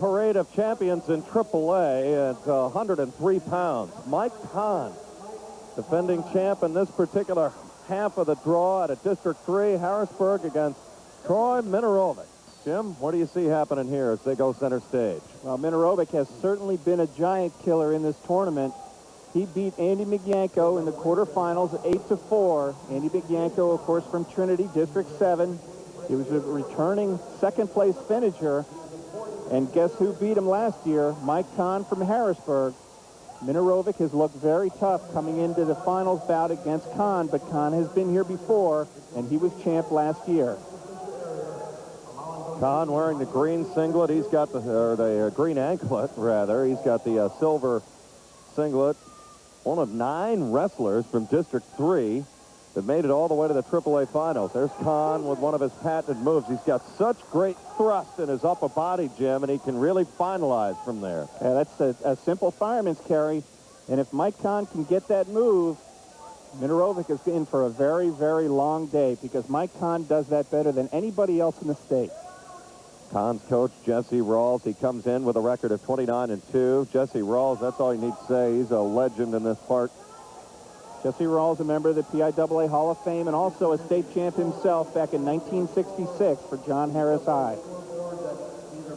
parade of champions in AAA at 103 pounds. Mike Kahn, defending champ in this particular half of the draw at a District 3, Harrisburg against Troy Minarovic. Jim, what do you see happening here as they go center stage? Well, Minarovic has certainly been a giant killer in this tournament. He beat Andy Migianco in the quarterfinals 8-4. Andy Migianco, of course, from Trinity, District 7. He was a returning second-place finisher. And guess who beat him last year? Mike Kahn from Harrisburg. Minarovic has looked very tough coming into the finals bout against Kahn, but Kahn has been here before, and he was champ last year. Kahn wearing the green singlet. He's got the green anklet, rather. He's got the silver singlet. One of 9 wrestlers from District 3 that made it all the way to the AAA finals. There's Kahn with one of his patented moves. He's got such great thrust in his upper body, Jim, and he can really finalize from there. Yeah, that's a simple fireman's carry. And if Mike Kahn can get that move, Minarovic is in for a very, very long day, because Mike Kahn does that better than anybody else in the state. Kahn's coach, Jesse Rawls, he comes in with a record of 29-2. Jesse Rawls, that's all you need to say. He's a legend in this part. Jesse Rawls, a member of the PIAA Hall of Fame, and also a state champ himself back in 1966 for John Harris High.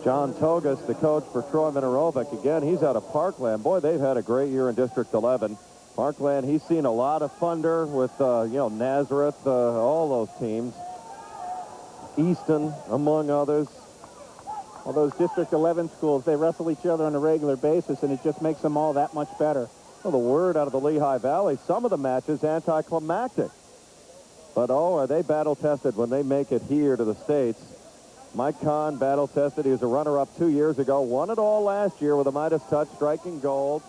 John Togus, the coach for Troy Minarovic. Again, he's out of Parkland. Boy, they've had a great year in District 11. Parkland, he's seen a lot of thunder with, Nazareth, all those teams. Easton, among others. All those District 11 schools, they wrestle each other on a regular basis, and it just makes them all that much better. Well, the word out of the Lehigh Valley, some of the matches anticlimactic. But, are they battle-tested when they make it here to the States? Mike Kahn, battle-tested. He was a runner-up 2 years ago. Won it all last year with a Midas touch, striking gold.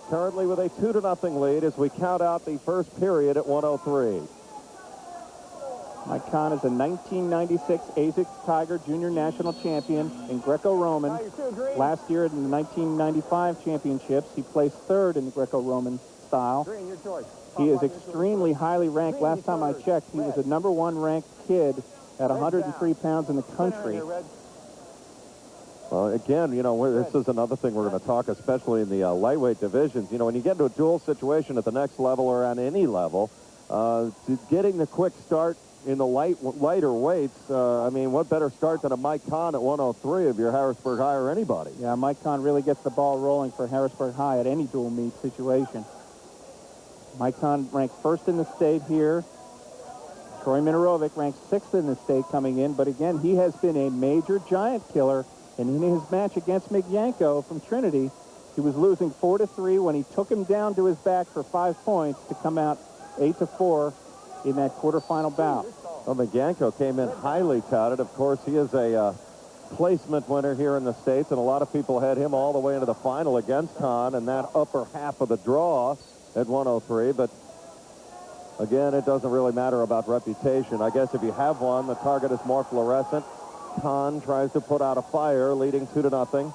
Currently with a 2-0 lead as we count out the first period at 103. Mike Kahn is a 1996 ASICS Tiger Junior National Champion in Greco-Roman. Last year in the 1995 championships, he placed 3rd in the Greco-Roman style. He is extremely highly ranked. Last time I checked, he was the #1 ranked kid at 103 pounds in the country. Well, again, this is another thing we're going to talk, especially in the lightweight divisions. When you get into a duel situation at the next level or on any level, getting the quick start in the lighter weights, what better start than a Mike Kahn at 103 if you're Harrisburg High or anybody? Yeah, Mike Kahn really gets the ball rolling for Harrisburg High at any dual meet situation. Mike Kahn ranked 1st in the state here. Troy Minarovic ranked 6th in the state coming in, but again, he has been a major giant killer, and in his match against Migianco from Trinity, he was losing 4-3 when he took him down to his back for 5 points to come out 8-4 in that quarterfinal bout. Well, Migianco came in highly touted. Of course, he is a placement winner here in the States, and a lot of people had him all the way into the final against Kahn in that upper half of the draw at 103. But again, it doesn't really matter about reputation. I guess if you have one, the target is more fluorescent. Kahn tries to put out a fire, leading 2-0.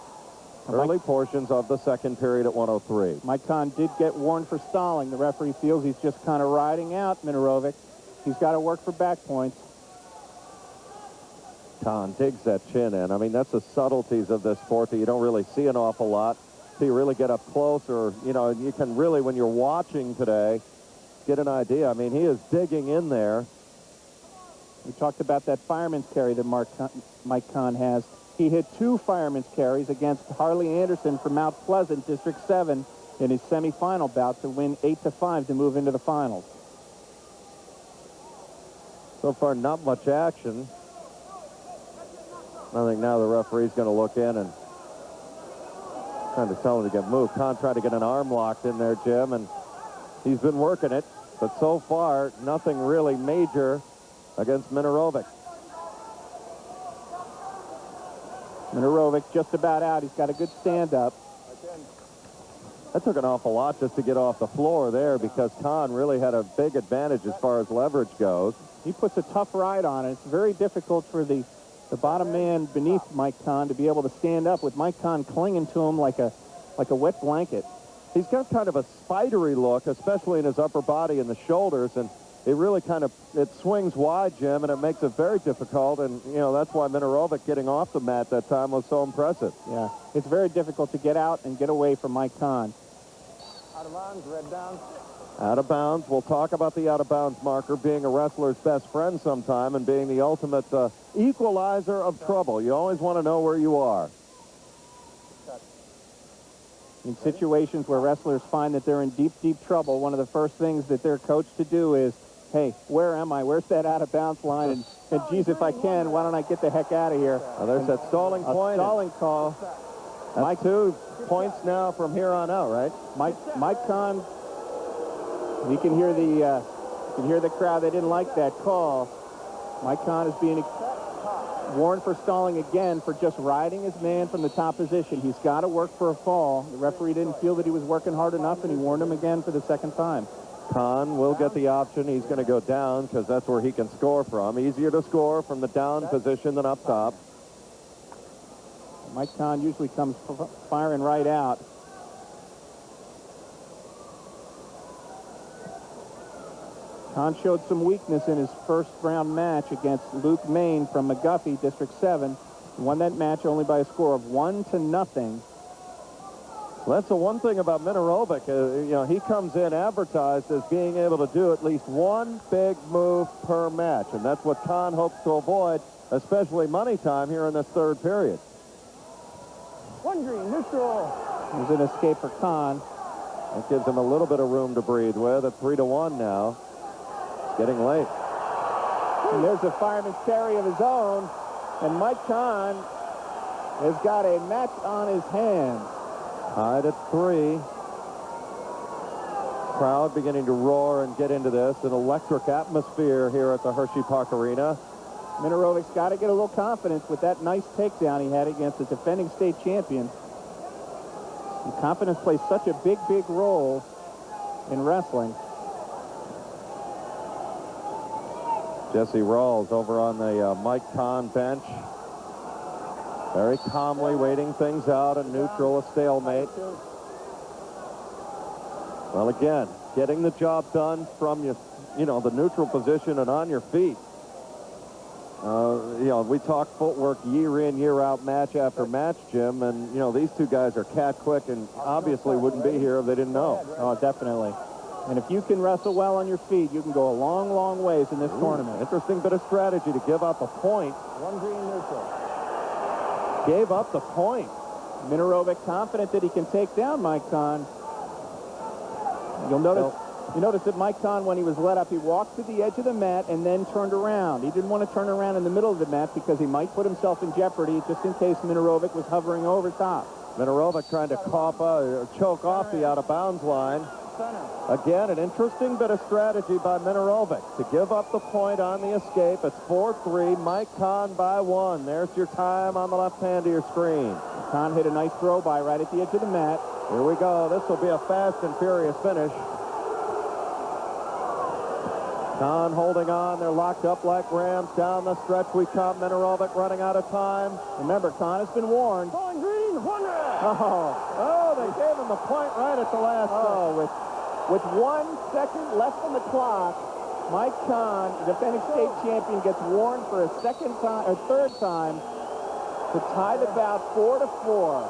Early portions of the second period at 103. Mike Kahn did get warned for stalling. The referee feels he's just kind of riding out Minarovic. He's got to work for back points. Kahn digs that chin in. That's the subtleties of this sport that you don't really see an awful lot. So you really get up close, or, you can really, when you're watching today, get an idea. He is digging in there. We talked about that fireman's carry that Mike Kahn has. He hit 2 fireman's carries against Harley Anderson from Mount Pleasant, District 7, in his semifinal bout to win 8-5 to move into the finals. So far, not much action. I think now the referee's going to look in and kind of tell him to get moved. Kahn tried to get an arm locked in there, Jim, and he's been working it. But so far, nothing really major against Minarovic. Minarovic just about out. He's got a good stand-up. That took an awful lot just to get off the floor there, because Kahn really had a big advantage as far as leverage goes. He puts a tough ride on it. It's very difficult for the bottom man beneath Mike Kahn to be able to stand up with Mike Kahn clinging to him like a wet blanket. He's got kind of a spidery look, especially in his upper body and the shoulders, and it really kind of, it swings wide, Jim, and it makes it very difficult. And, you know, that's why Minirovic getting off the mat that time was so impressive. Yeah, it's very difficult to get out and get away from Mike Kahn. Out of bounds, red down. Out of bounds. We'll talk about the out-of-bounds marker being a wrestler's best friend sometime and being the ultimate equalizer of trouble. You always want to know where you are. In situations where wrestlers find that they're in deep, deep trouble, one of the first things that they're coached to do is, hey, where am I? Where's that out-of-bounds line? And geez, if I can, why don't I get the heck out of here? Now, there's that stalling point. A stalling call. That's 2 points now from here on out, right? Mike Kahn, you can hear the crowd. They didn't like that call. Mike Kahn is being warned for stalling again for just riding his man from the top position. He's got to work for a fall. The referee didn't feel that he was working hard enough, and he warned him again for the second time. Kahn will get the option. He's going to go down because that's where he can score from. Easier to score from the down position than up top. Mike Kahn usually comes firing right out. Kahn showed some weakness in his first round match against Luke Main from McGuffey, District 7. He won that match only by a score of 1-0. Well, that's the one thing about Minirovic. You know, he comes in advertised as being able to do at least one big move per match, and that's what Kahn hopes to avoid, especially money time here in this third period. One green, neutral. There's an escape for Kahn. That gives him a little bit of room to breathe with at 3-1 now. Getting late. And there's a fireman's carry of his own, and Mike Kahn has got a match on his hands. Tied at 3. Crowd beginning to roar and get into this. An electric atmosphere here at the Hershey Park Arena. Minirovic's got to get a little confidence with that nice takedown he had against the defending state champion. And confidence plays such a big, big role in wrestling. Jesse Rawls over on the Mike Kahn bench. Very calmly waiting things out, a neutral, a stalemate. Well, again, getting the job done from you know, the neutral position and on your feet. You know, we talk footwork year in, year out, match after match, Jim, and, you know, these two guys are cat quick and obviously wouldn't be here if they didn't know. Oh, definitely. And if you can wrestle well on your feet, you can go a long, long ways in this tournament. Interesting bit of strategy to give up a point. One green, neutral. Gave up the point. Minirovic confident that he can take down Mike Kahn. You notice that Mike Kahn, when he was let up, he walked to the edge of the mat and then turned around. He didn't want to turn around in the middle of the mat because he might put himself in jeopardy just in case Minirovic was hovering over top. Minirovic trying to choke off the out-of-bounds line. Again, an interesting bit of strategy by Minirovic to give up the point on the escape. It's 4-3. Mike Kahn by 1. There's your time on the left hand of your screen. Kahn hit a nice throw by right at the edge of the mat. Here we go. This will be a fast and furious finish. Kahn holding on. They're locked up like rams. Down the stretch we come. Minirovic running out of time. Remember, Kahn has been warned. Going green, one red. Oh, they gave him the point right at the last second. With 1 second left on the clock, Mike Kahn, the defending state champion, gets warned for a third time to tie the bout 4-4.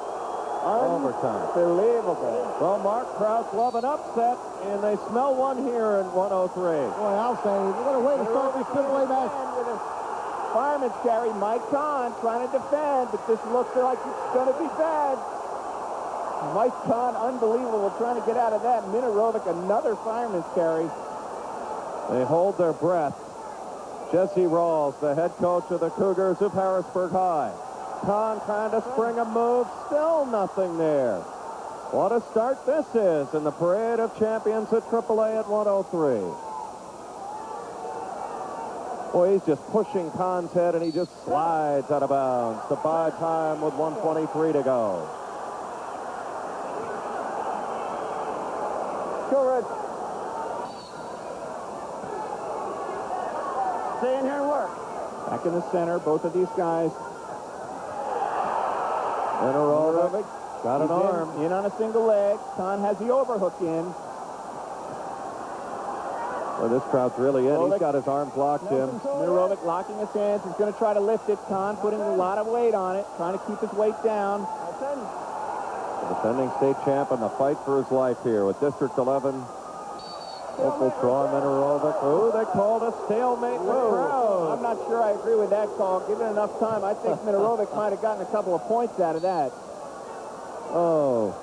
Overtime. Unbelievable. Well, Mark, crowds love an upset, and they smell one here in 103. Boy, I'll say, what a way to start this triple-A match. With a fireman's carry, Mike Kahn trying to defend, but this looks like it's going to be bad. Mike Kahn, unbelievable, trying to get out of that. Minirovic, another fireman's carry. They hold their breath. Jesse Rawls, the head coach of the Cougars of Harrisburg High. Kahn trying to spring a move. Still nothing there. What a start this is in the parade of champions at AAA at 103. Boy, he's just pushing Kahn's head, and he just slides out of bounds to buy time with 1:23 to go. Go, Red. Stay in here and work. Back in the center, both of these guys. Minirovic got an arm. In on a single leg. Kahn has the overhook in. Well, this crowd's really in. He's got his arms locked, Jim. Mirovic locking his hands. He's going to try to lift it. Khan putting a lot of weight on it, trying to keep his weight down. The defending state champ in the fight for his life here with District 11. Local Troy Mirovic. Oh, they called a stalemate in the crowd. I'm not sure I agree with that call. Given enough time, I think Mirovic might have gotten a couple of points out of that. Oh.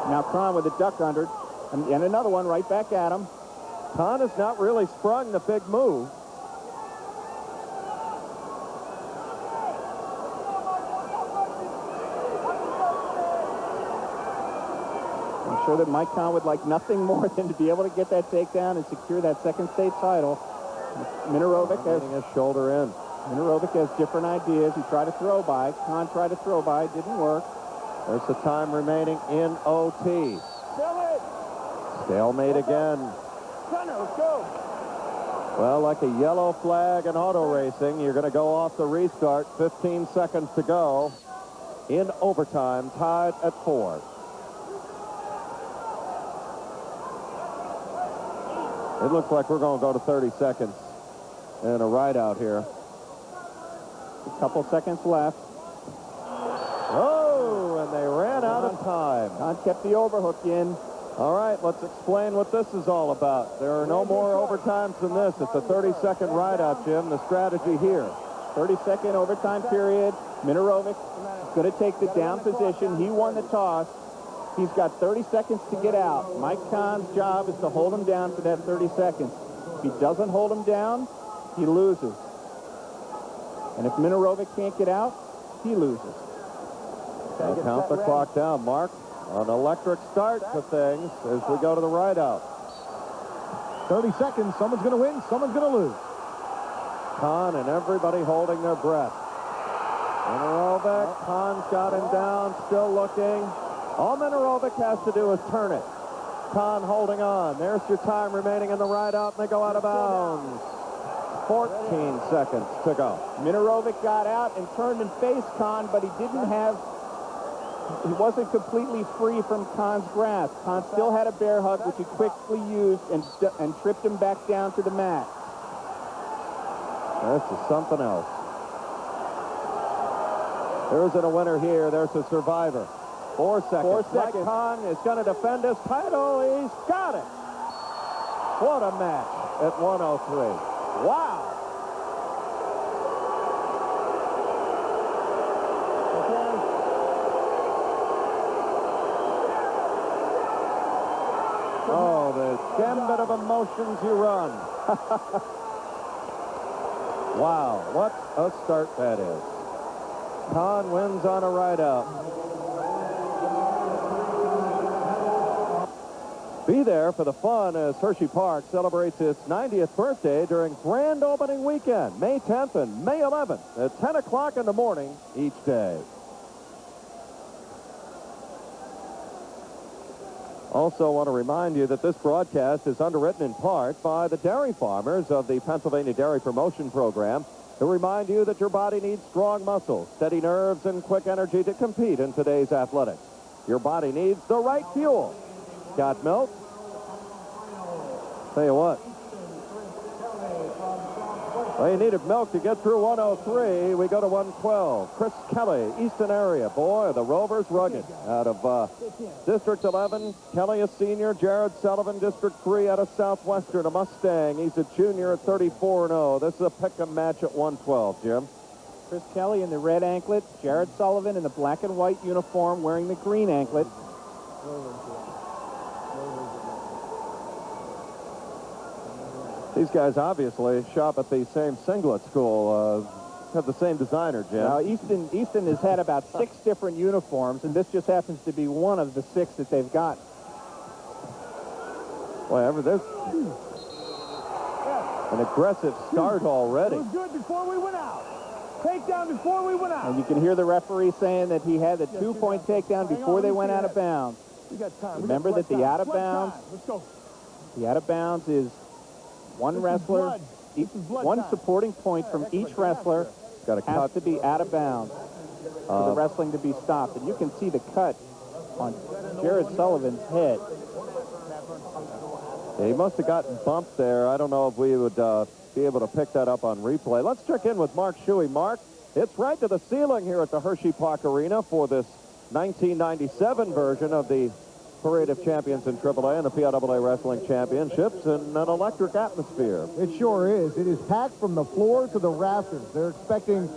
Now Khan with a duck under, and another one right back at him. Khan has not really sprung the big move. I'm sure that Mike Khan would like nothing more than to be able to get that takedown and secure that second state title. Mirovic has his shoulder in. Mirovic has different ideas. He tried to throw by. Khan tried to throw by. It didn't work. There's the time remaining in OT. Stalemate again. Let's go. Well, like a yellow flag in auto racing, you're going to go off the restart. 15 seconds to go. In overtime, tied at 4. It looks like we're going to go to 30 seconds and a ride out here. A couple seconds left. Oh, and they ran out of time. Khan kept the overhook in. All right, let's explain what this is all about. There are no more overtimes than this. It's a 30-second ride out, Jim. The strategy here. 30-second overtime period. Mirovic is going to take the down position. He won the toss. He's got 30 seconds to get out. Mike Khan's job is to hold him down for that 30 seconds. If he doesn't hold him down, he loses. And if Mirovic can't get out, he loses. I'll count the clock down, Mark. An electric start to things as we go to the ride out. 30 seconds. Someone's going to win. Someone's going to lose. Khan and everybody holding their breath. Mirovic, Khan's got him down, still looking. All Mirovic has to do is turn it. Khan holding on. There's your time remaining in the ride out, and they go out of bounds. 14 seconds to go. Mirovic got out and turned and faced Khan, but he wasn't completely free from Khan's grasp. Khan still had a bear hug, which he quickly used and tripped him back down to the mat. This is something else. There isn't a winner here. There's a survivor. 4 seconds. 4 seconds. Mike Khan is going to defend his title. He's got it. What a match at 103. Wow. Oh, the gambit of emotions you run. Wow, what a start that is. Khan wins on a ride out. Be there for the fun as Hershey Park celebrates its 90th birthday during grand opening weekend, May 10th and May 11th at 10 o'clock in the morning each day. Also want to remind you that this broadcast is underwritten in part by the dairy farmers of the Pennsylvania Dairy Promotion Program to remind you that your body needs strong muscles, steady nerves, and quick energy to compete in today's athletics. Your body needs the right fuel. Got milk? Tell you what. Well, you needed milk to get through 103. We go to 112. Chris Kelly, Easton area. Boy, the Rovers rugged. Out of District 11, Kelly a senior. Jared Sullivan, District 3 out of Southwestern, a Mustang. He's a junior at 34-0. This is a pick-em match at 112, Jim. Chris Kelly in the red anklet. Jared Sullivan in the black and white uniform wearing the green anklet. These guys obviously shop at the same singlet school. Have the same designer, Jim. Now, Easton has had about 6 different uniforms, and this just happens to be one of the 6 that they've got. Whatever, there's an aggressive start already. It was good before we went out. Takedown before we went out. And you can hear the referee saying that he had the 2-point takedown before they went out of bounds. Remember that the out of bounds, is one wrestler, one supporting point from each wrestler has to be out of bounds for the wrestling to be stopped. And you can see the cut on Jared Sullivan's head. Yeah, he must have gotten bumped there. I don't know if we would be able to pick that up on replay. Let's check in with Mark Shuey. Mark, it's right to the ceiling here at the Hershey Park Arena for this 1997 version of the Parade of Champions in AAA and the PIAA Wrestling Championships in an electric atmosphere. It sure is. It is packed from the floor to the rafters. They're expecting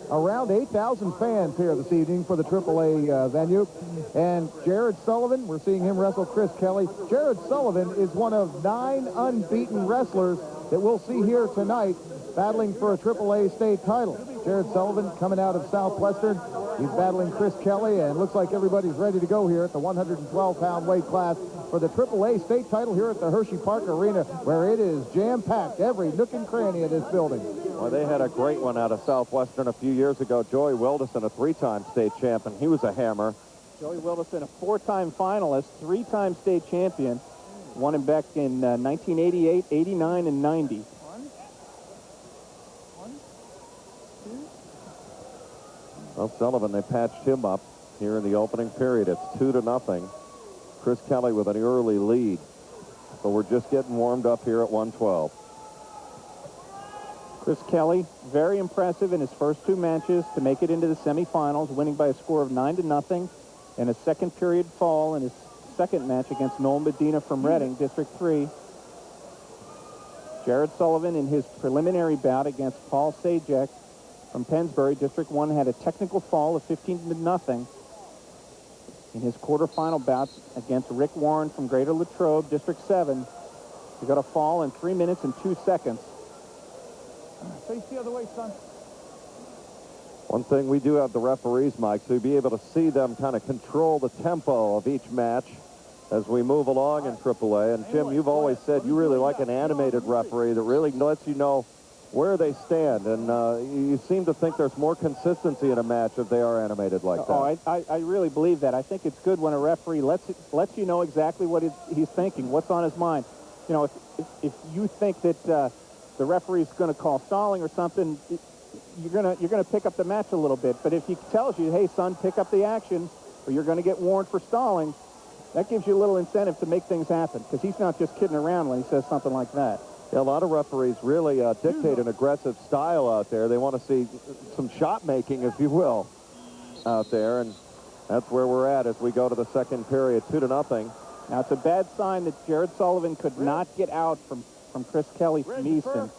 around 8,000 fans here this evening for the AAA venue. And Jared Sullivan, we're seeing him wrestle Chris Kelly. Jared Sullivan is one of 9 unbeaten wrestlers that we'll see here tonight battling for a AAA state title. Jared Sullivan coming out of Southwestern. He's battling Chris Kelly, and looks like everybody's ready to go here at the 112-pound weight class for the AAA state title here at the Hershey Park Arena, where it is jam-packed, every nook and cranny of this building. Well, they had a great one out of Southwestern a few years ago. Joey Wilderson, a 3-time state champion. He was a hammer. Joey Wilderson, a 4-time finalist, 3-time state champion. Won him back in 1988, 89, and 90. Well, Sullivan, they patched him up here in the opening period. It's 2-0. Chris Kelly with an early lead. So we're just getting warmed up here at 112. Chris Kelly, very impressive in his first 2 matches to make it into the semifinals, winning by a score of 9-0, and a second period fall in his second match against Noel Medina from Reading, District 3. Jared Sullivan in his preliminary bout against Paul Sajek from Pennsbury, District 1, had a technical fall of 15-0. In his quarterfinal bout against Rick Warren from Greater Latrobe, District 7, he got a fall in 3 minutes and 2 seconds. Face the other way, son. One thing, we do have the referees, Mike, so you'll be able to see them kind of control the tempo of each match as we move along in AAA. And, Jim, you've always said you really like an animated referee that really lets you know where they stand, and you seem to think there's more consistency in a match if they are animated like that. Oh, I really believe that. I think it's good when a referee lets you know exactly what he's thinking, what's on his mind. You know, if you think that the referee's going to call stalling or something, you're gonna pick up the match a little bit. But if he tells you, hey, son, pick up the action, or you're going to get warned for stalling, that gives you a little incentive to make things happen, because he's not just kidding around when he says something like that. Yeah, a lot of referees really dictate an aggressive style out there. They want to see some shot making, if you will, out there, and that's where we're at as we go to the second period, 2-0. Now, it's a bad sign that Jared Sullivan could not get out from Chris Kelly from Easton.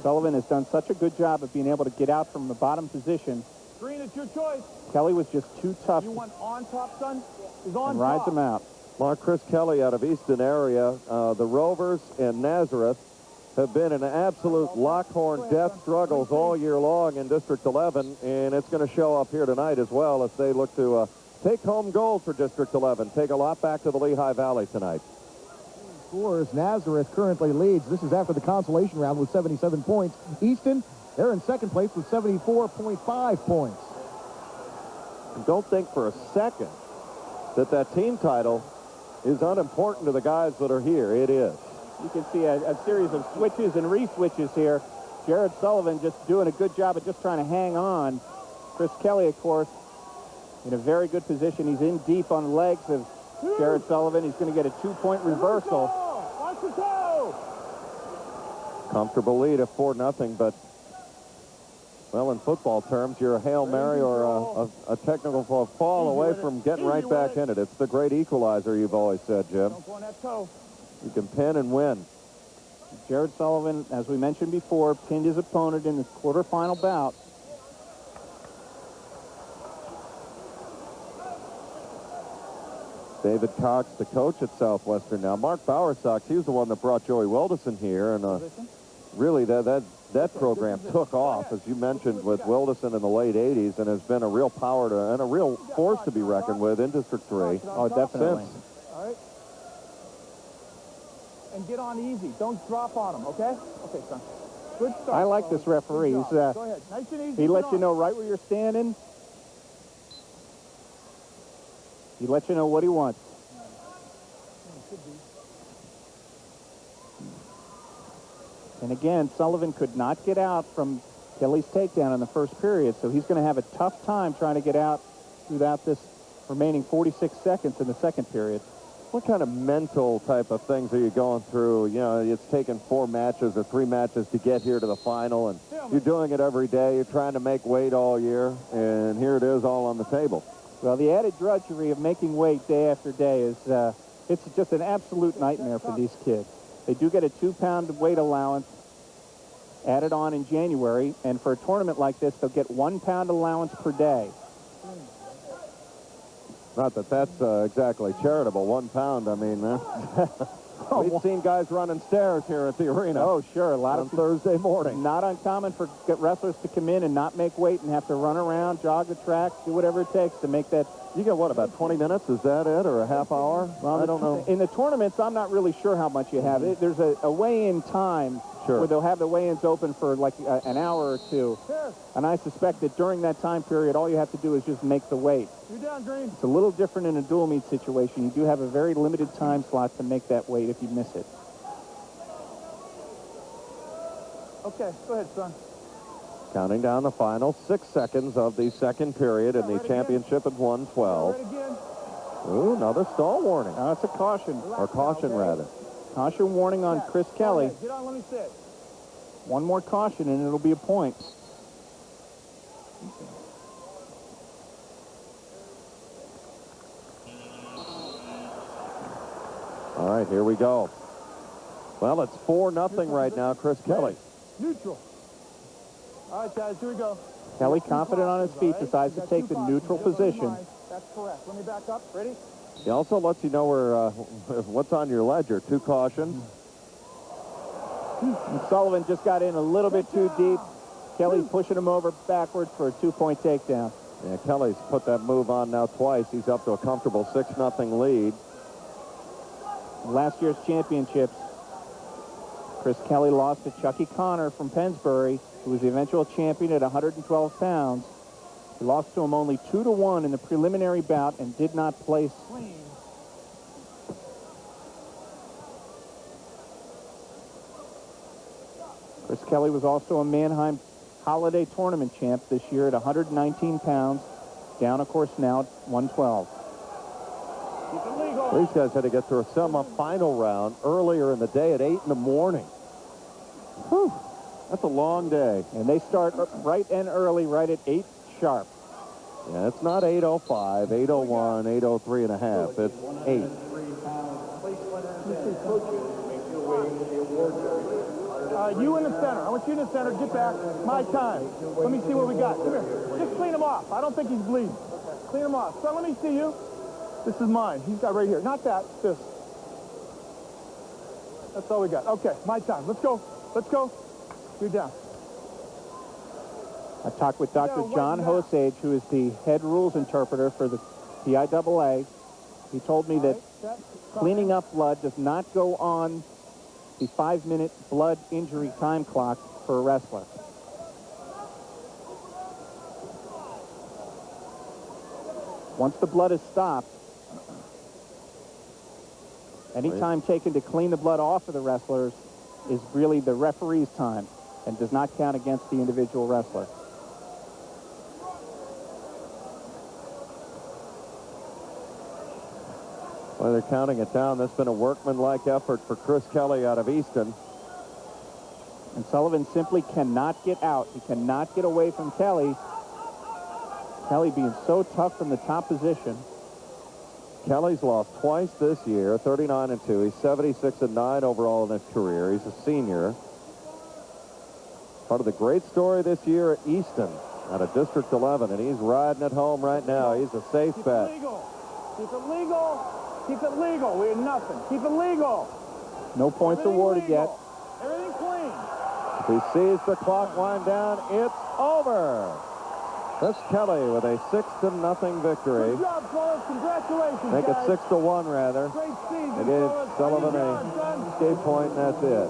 Sullivan has done such a good job of being able to get out from the bottom position. Green, it's your choice. Kelly was just too tough. You want on top, son? He's on and top. rides him out. Mark, Chris Kelly out of Easton area. The Rovers and Nazareth have been in absolute Lockhorn death struggles all year long in District 11, and it's going to show up here tonight as well as they look to take home gold for District 11. Take a lot back to the Lehigh Valley tonight. Scores. Nazareth currently leads. This is after the consolation round with 77 points. Easton, they're in second place with 74.5 points. And don't think for a second that team title is unimportant to the guys that are here. It is. You can see a series of switches and re-switches here. Jared Sullivan just doing a good job of just trying to hang on. Chris Kelly, of course, in a very good position. He's in deep on the legs of Jared Sullivan. He's going to get a 2-point reversal. Watch the toe. Comfortable lead of 4-0, but, well, in football terms, you're a Hail Mary or a technical fall away from getting right back in it. It's the great equalizer, you've always said, Jim. Don't go on that toe. You can pin and win. Jared Sullivan, as we mentioned before, pinned his opponent in his quarterfinal bout. David Cox, the coach at Southwestern now. Mark Bowersox, he was the one that brought Joey Wilderson here, and really that program took off, as you mentioned, with Wilderson in the late 80s, and has been a real power and a real force to be reckoned with in District 3. Oh, definitely. Since. All right. And get on easy. Don't drop on him, okay? Okay, son. Good start. I like this referee. He's, Go ahead. Nice and easy. he lets you know right where you're standing. He lets you know what he wants. And again, Sullivan could not get out from Kelly's takedown in the first period, so he's going to have a tough time trying to get out throughout this remaining 46 seconds in the second period. What kind of mental type of things are you going through? You know, it's taken 4 matches or 3 matches to get here to the final, and you're doing it every day. You're trying to make weight all year, and here it is all on the table. Well, the added drudgery of making weight day after day is it's just an absolute nightmare for these kids. They do get a 2-pound weight allowance added on in January, and for a tournament like this, they'll get 1 pound allowance per day. Not that that's exactly charitable. 1 pound, I mean, we've seen guys running stairs here at the arena. Oh, sure. A lot on Thursday morning. Not uncommon for wrestlers to come in and not make weight and have to run around, jog the track, do whatever it takes to make that. You get, what, about 20 minutes? Is that it, or a half hour? Well, I don't know. In the tournaments, I'm not really sure how much you have. There's a weigh-in time where they'll have the weigh-ins open for like an hour or 2. And I suspect that during that time period, all you have to do is just make the weight. You're down, Green. It's a little different in a dual meet situation. You do have a very limited time slot to make that weight if you miss it. Okay, go ahead, son. Counting down the final 6 seconds of the second period in the championship at 112. Ooh, another stall warning. No, it's a caution. Or caution, rather. Caution warning on Chris Kelly. Get on, let me sit. One more caution, and it'll be a point. All right, here we go. Well, it's 4-0 right now, Chris Kelly. Neutral. All right, guys, here we go. Kelly, confident on his feet, decides to take the neutral position. That's correct. Let me back up. Ready? He also lets you know where what's on your ledger. 2 cautions. And Sullivan just got in a little bit too deep. Kelly's pushing him over backwards for a 2-point takedown. Yeah, Kelly's put that move on now twice. He's up to a comfortable 6-0 lead. Last year's championships, Chris Kelly lost to Chucky Connor from Pennsbury, who was the eventual champion at 112 pounds. He lost to him only 2-1 in the preliminary bout and did not place. Chris Kelly was also a Mannheim Holiday Tournament champ this year at 119 pounds, down, of course, now at 112. These guys had to get through a semifinal round earlier in the day at 8 in the morning. Whew, that's a long day. And they start right and early, right at 8 sharp. Yeah, it's not 8:05, 8:01, 8:03 and a half. It's 8. You in the center. I want you in the center. Get back. My time. Let me see what we got. Come here. Just clean him off. I don't think he's bleeding. Clean him off. So let me see you. This is mine. He's got right here. Not that. This. That's all we got. Okay, my time. Let's go. Let's go. You're down. I talked with Dr. John Hosage, who is the head rules interpreter for the PIAA. He told me that cleaning up blood does not go on the 5-minute blood injury time clock for a wrestler. Once the blood is stopped, any time taken to clean the blood off of the wrestlers is really the referee's time and does not count against the individual wrestler. Well, they're counting it down. That's been a workmanlike effort for Chris Kelly out of Easton. And Sullivan simply cannot get out. He cannot get away from Kelly. Kelly being so tough from the top position. Kelly's lost twice this year, 39-2. He's 76-9 overall in his career. He's a senior. Part of the great story this year at Easton out of District 11, and he's riding it home right now. He's a safe bet. Keep it legal. Keep it legal. We had nothing. Keep it legal. No points awarded yet. Everything clean. If he sees the clock wind down, it's over. Chris Kelly with a 6-0 victory. Good job, fellas. Congratulations, Make it guys. 6-1 rather. Great season, They gave fellas. Sullivan a escape point, and that's it.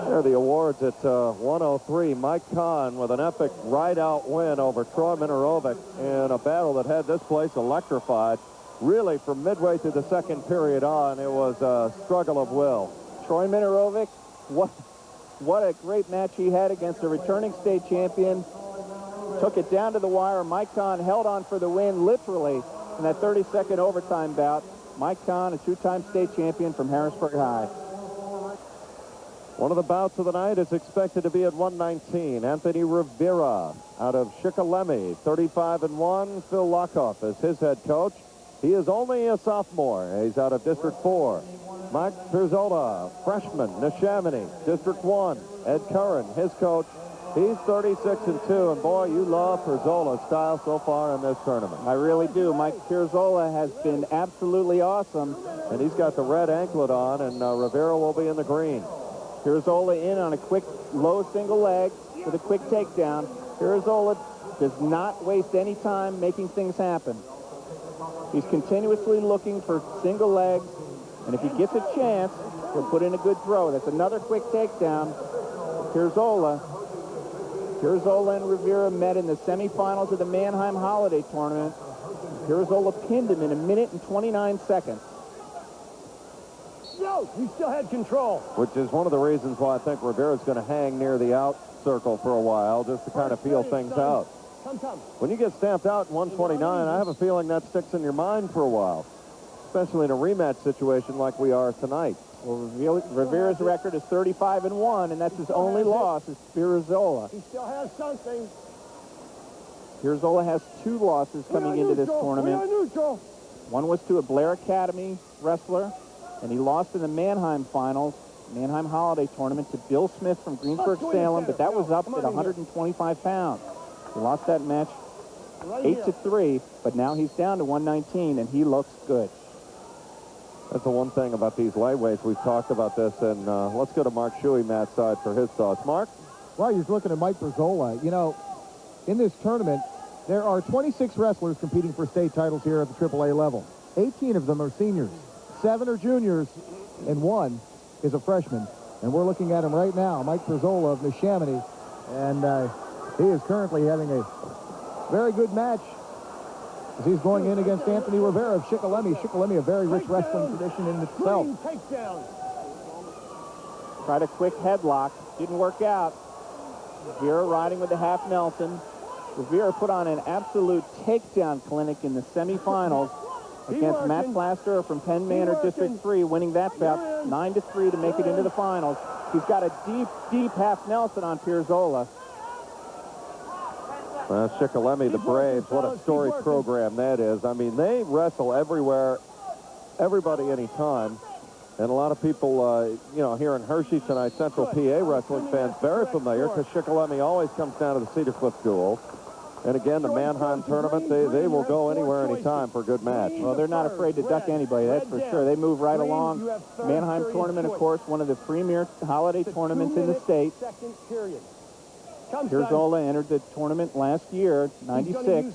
There are the awards at 103. Mike Kahn with an epic ride-out win over Troy Minorovic in a battle that had this place electrified. Really, from midway through the second period on, it was a struggle of will. Troy Minorovic, what a great match he had against a returning state champion. took it down to the wire. Mike Kahn held on for the win, literally, in that 30-second overtime bout. Mike Kahn, a two-time state champion from Harrisburg High. One of the bouts of the night is expected to be at 119. Anthony Rivera out of Shikellamy, 35-1. Phil Lockoff is his head coach. He is only a sophomore. He's out of District 4. Mike Pirzola, freshman, Neshaminy, District 1. Ed Curran, his coach. He's 36-2, and boy, you love Pirzola's style so far in this tournament. I really do. Mike Pirzola has been absolutely awesome. And he's got the red anklet on, and Rivera will be in the green. Pirzola in on a quick low single leg with a quick takedown. Pirzola does not waste any time making things happen. He's continuously looking for single legs, and if he gets a chance, he'll put in a good throw. That's another quick takedown. Pirzola and Rivera met in the semifinals of the Mannheim Holiday Tournament. Pirzola pinned him in 1 minute and 29 seconds. No, he still had control. Which is one of the reasons why I think Rivera's going to hang near the out circle for a while, just to kind of feel things out. When you get stamped out in 129, I have a feeling that sticks in your mind for a while, especially in a rematch situation like we are tonight. Well, Rivera's record is 35-1, and that's his only loss is Pirzola. He still has something. Pirzola has 2 losses coming into this tournament. One was to a Blair Academy wrestler, and he lost in the Mannheim finals, Mannheim Holiday Tournament, to Bill Smith from Greensburg, Salem, but that was up at 125 pounds. He lost that match 8-3, but now he's down to 119, and he looks good. That's the one thing about these lightweights. We've talked about this, and let's go to Mark Shuey, Matt's side, for his thoughts. Mark? Well, you're looking at Mike Pirzola. You know, in this tournament, there are 26 wrestlers competing for state titles here at the AAA level. 18 of them are seniors. 7 are juniors, and 1 is a freshman. And we're looking at him right now, Mike Pirzola of Neshaminy, and he is currently having a very good match as he's going in against Anthony Rivera of Shikellamy. Shikellamy, a very rich wrestling tradition in itself. Tried a quick headlock, didn't work out. Rivera riding with the half Nelson. Rivera put on an absolute takedown clinic in the semifinals against Matt Plaster from Penn Manor District 3, winning that bout 9-3 to make it into the finals. He's got a deep, deep half Nelson on Pirzola. Shikellamy, the Braves, what a storied program that is. I mean, they wrestle everywhere, everybody anytime. And a lot of people, you know, here in Hershey tonight, Central PA wrestling fans, very familiar, because Shikellamy always comes down to the Cedar Cliff Duel. And again, the Mannheim tournament, they will go anywhere, anytime for a good match. Well, they're not afraid to duck anybody, that's for sure. They move right along. Mannheim tournament, of course, one of the premier holiday tournaments in the state. Pirzola entered the tournament last year, 96,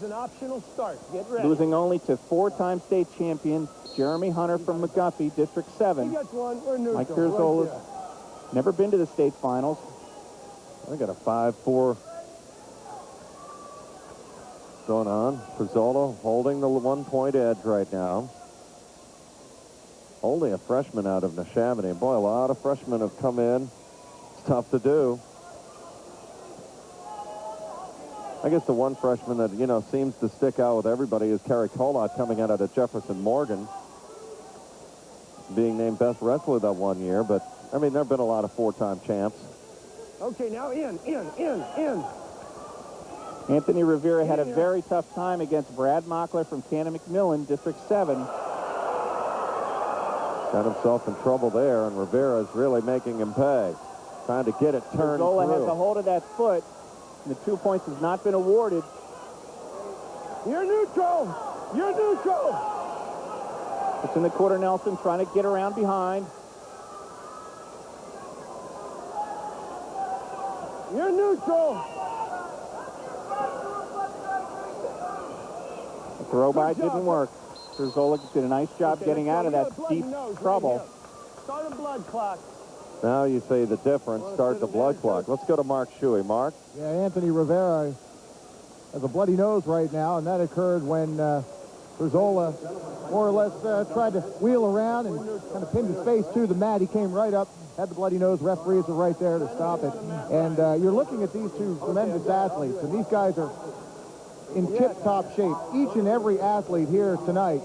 losing only to 4-time state champion Jeremy Hunter from McGuffey, District 7. Mike Pirzola's never been to the state finals. I got a 5-4 going on. Pirzola holding the 1-point edge right now. Only a freshman out of Neshaminy. Boy, a lot of freshmen have come in. It's tough to do. I guess the one freshman that, you know, seems to stick out with everybody is Kerry Colott, coming out of Jefferson Morgan, being named best wrestler that one year. But, I mean, there have been a lot of 4-time champs. Okay, now in. Anthony Rivera had a very tough time against Brad Mockler from Cannon McMillan, District 7. Got himself in trouble there, and Rivera is really making him pay. Trying to get it turned Pirzola through. has a hold of that foot. The 2 points has not been awarded. You're neutral. You're neutral. It's in the quarter Nelson, trying to get around behind. You're neutral. The throw by didn't work. Pirzola did a nice job getting out of that deep trouble. Start a blood clot. Now you say the difference. Start the blood clock. Let's go to Mark Shuey. Mark? Yeah, Anthony Rivera has a bloody nose right now, and that occurred when Berzola more or less tried to wheel around and kind of pinned his face to the mat. He came right up, had the bloody nose. Referees are right there to stop it. And you're looking at these two tremendous athletes, and these guys are in tip-top shape. Each and every athlete here tonight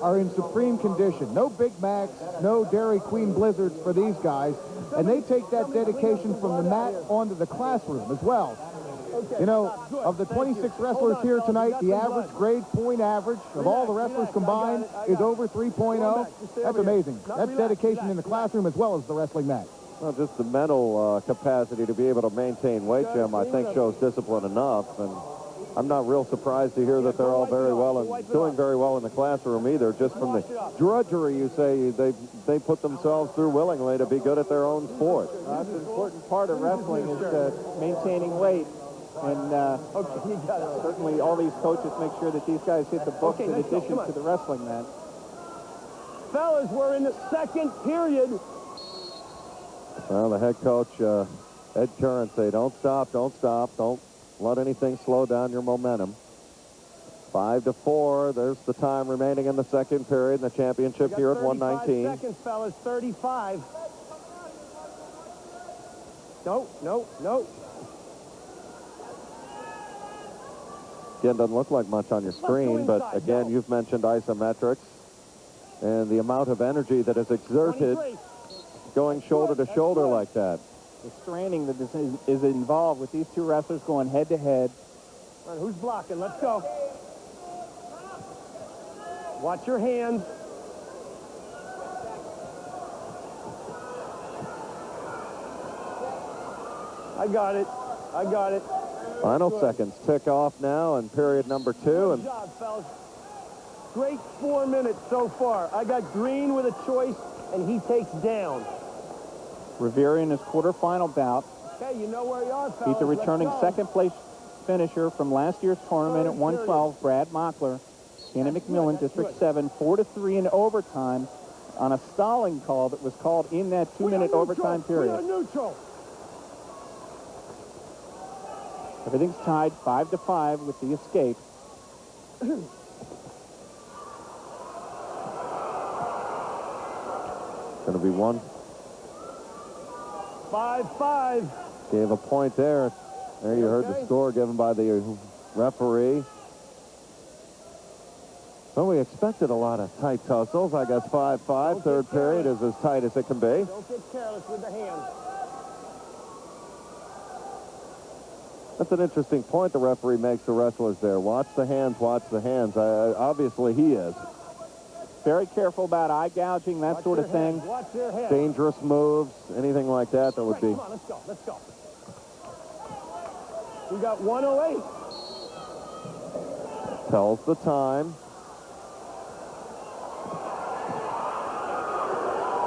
are in supreme condition. No Big Macs, no Dairy Queen Blizzards for these guys. And they take that dedication from the mat onto the classroom as well. You know, of the 26 wrestlers here tonight, the average grade point average of all the wrestlers combined is over 3.0. That's amazing. That's dedication in the classroom as well as the wrestling mat. Well, just the mental capacity to be able to maintain weight, Jim, I think shows discipline enough. And I'm not real surprised to hear that they're all very well and doing very well in the classroom either. Just from the drudgery, you say, they put themselves through willingly to be good at their own sport. That's an important part of wrestling is maintaining weight. And certainly all these coaches make sure that these guys hit the books in addition to the wrestling mat. Fellas, we're in the second period. Well, the head coach, Ed Curran, say, don't stop, don't let anything slow down your momentum. 5-4, there's the time remaining in the second period in the championship here at 119. 35 seconds, fellas, 35. No. Again, doesn't look like much on your screen, but again, you've mentioned isometrics and the amount of energy that is exerted going shoulder to shoulder like that. The straining that is involved with these two wrestlers going head-to-head. All right, who's blocking? Let's go. Watch your hands. I got it. Final seconds tick off now in period number 2. Good And job, fellas. Great 4 minutes so far. I got Green with a choice, and he takes down. Rivera in his quarterfinal bout Okay, you know where you are, fellas. beat the returning Let's go. second-place finisher from last year's tournament at 112, Brad Mockler. Kenny McMillan, District 7, 4-3 in overtime on a stalling call that was called in that 2-minute overtime We are period. neutral. Everything's tied 5-5 with the escape. going to be one. 5-5. Gave a point there. There you heard the score given by the referee. Well, we expected a lot of tight tussles. I guess 5-5. Third period is as tight as it can be. Don't get careless with the hands. That's an interesting point the referee makes to wrestlers there. Watch the hands, watch the hands. Obviously, he is. Very careful about eye gouging, that sort of thing. Watch their heads. Dangerous moves, anything like that would be. Come on, let's go. We got 108. Tells the time.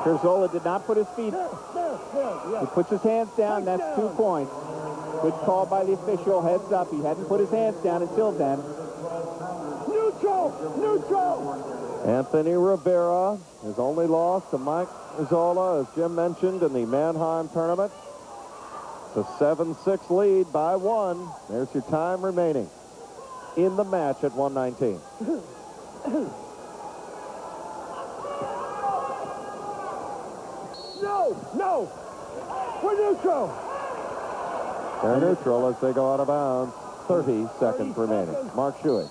Berzola did not put his feet. There, He puts his hands down, that's 2 points. Good call by the official, heads up. He hadn't put his hands down until then. Neutral. Anthony Rivera, his only loss to Mike Berzola, as Jim mentioned, in the Mannheim tournament. It's a 7-6 lead by 1. There's your time remaining in the match at 119. No. We're neutral. They're neutral as they go out of bounds. 30 seconds remaining. Mark Shuey.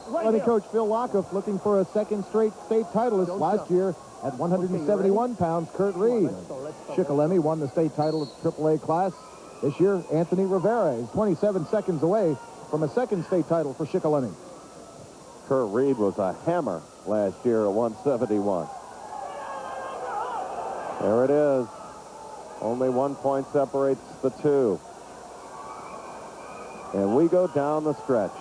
Letting Coach Phil Lockoff looking for a second straight state titleist last year at 171 pounds, Kurt Reed. Shikellamy won the state title of AAA class. This year, Anthony Rivera is 27 seconds away from a second state title for Shikellamy. Kurt Reed was a hammer last year at 171. There it is. Only 1 point separates the two. And we go down the stretch.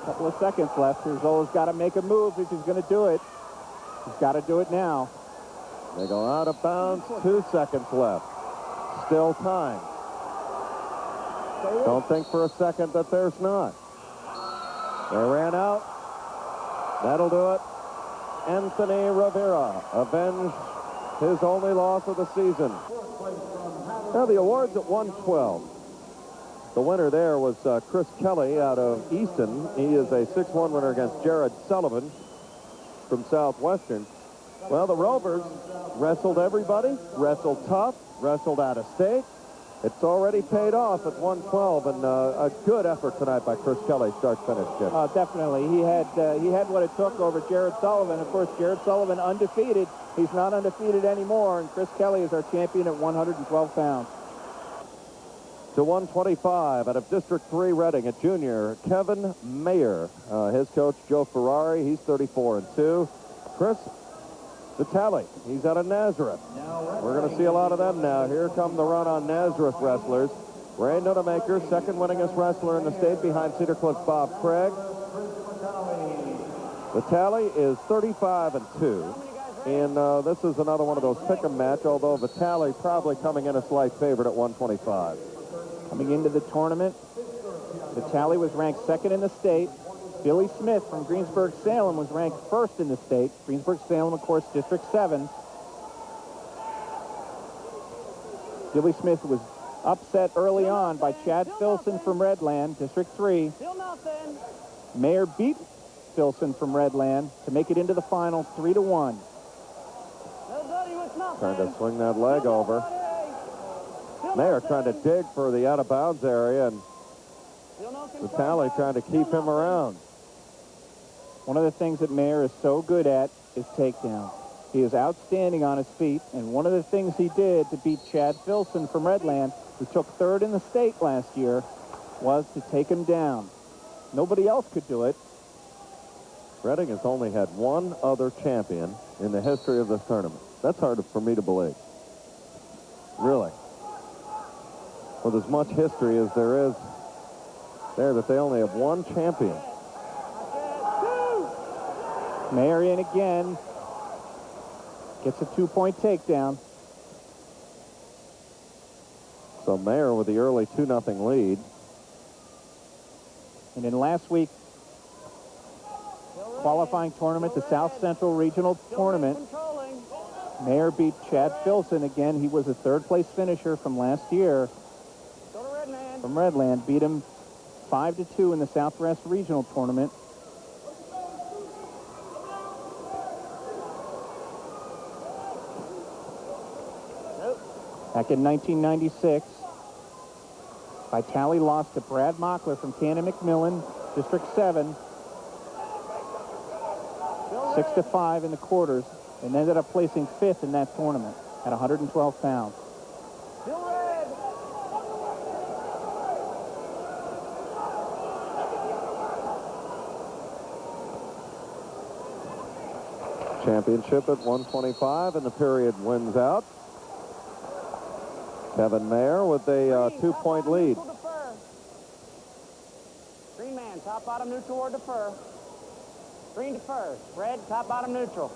A couple of seconds left. Berzola's got to make a move if he's going to do it. He's got to do it now. They go out of bounds. 2 seconds left. Still time. Don't think for a second that there's not. They ran out. That'll do it. Anthony Rivera avenged his only loss of the season. Now the awards at 112. The winner there was Chris Kelly out of Easton. He is a 6-1 winner against Jared Sullivan from Southwestern. Well, the Rovers wrestled everybody, wrestled tough, wrestled out of state. It's already paid off at 112, and a good effort tonight by Chris Kelly, start-finish, Jim. Definitely. He had what it took over Jared Sullivan. Of course, Jared Sullivan undefeated. He's not undefeated anymore, and Chris Kelly is our champion at 112 pounds. To 125 out of District 3 Reading, a junior, Kevin Mayer. His coach, Joe Ferrari, he's 34-2. Chris Vitale, he's out of Nazareth. We're going to see a lot of them now. Here come the run on Nazareth wrestlers. Ray Nutemaker, second winningest wrestler in the state behind Cedar Cliff's Bob Craig. Vitale is 35-2. And this is another one of those pick-em match, although Vitale probably coming in a slight favorite at 125. Coming into the tournament, Vitale was ranked second in the state. Billy Smith from Greensburg-Salem was ranked first in the state. Greensburg-Salem, of course, District 7. Billy Smith was upset early on by Chad Filson from Redland, District 3. Mayer beat Filson from Redland to make it into the finals 3-1. Trying to swing that leg over. Mayer trying to dig for the out-of-bounds area, and Vitale trying to keep him around. One of the things that Mayer is so good at is takedown. He is outstanding on his feet, and one of the things he did to beat Chad Filson from Redland, who took third in the state last year, was to take him down. Nobody else could do it. Reading has only had one other champion in the history of this tournament. That's hard for me to believe. Really. With as much history as there is there, that they only have one champion. Mayer in again. Gets a 2-point takedown. So Mayer with the early 2-0 lead. And in last week's qualifying tournament, the South Central Regional Tournament, Mayer beat Chad Filson again. He was a third-place finisher from last year. From Redland, beat him 5-2 in the Southwest Regional Tournament. Back in 1996, Vitale lost to Brad Mockler from Cannon McMillan, District 7, 6-5 in the quarters, and ended up placing 5th in that tournament at 112 pounds. Championship at 125, and the period wins out. Kevin Mayer with a 2-point lead. Green man, top, bottom, neutral, or defer. Green defer. Red, top, bottom, neutral.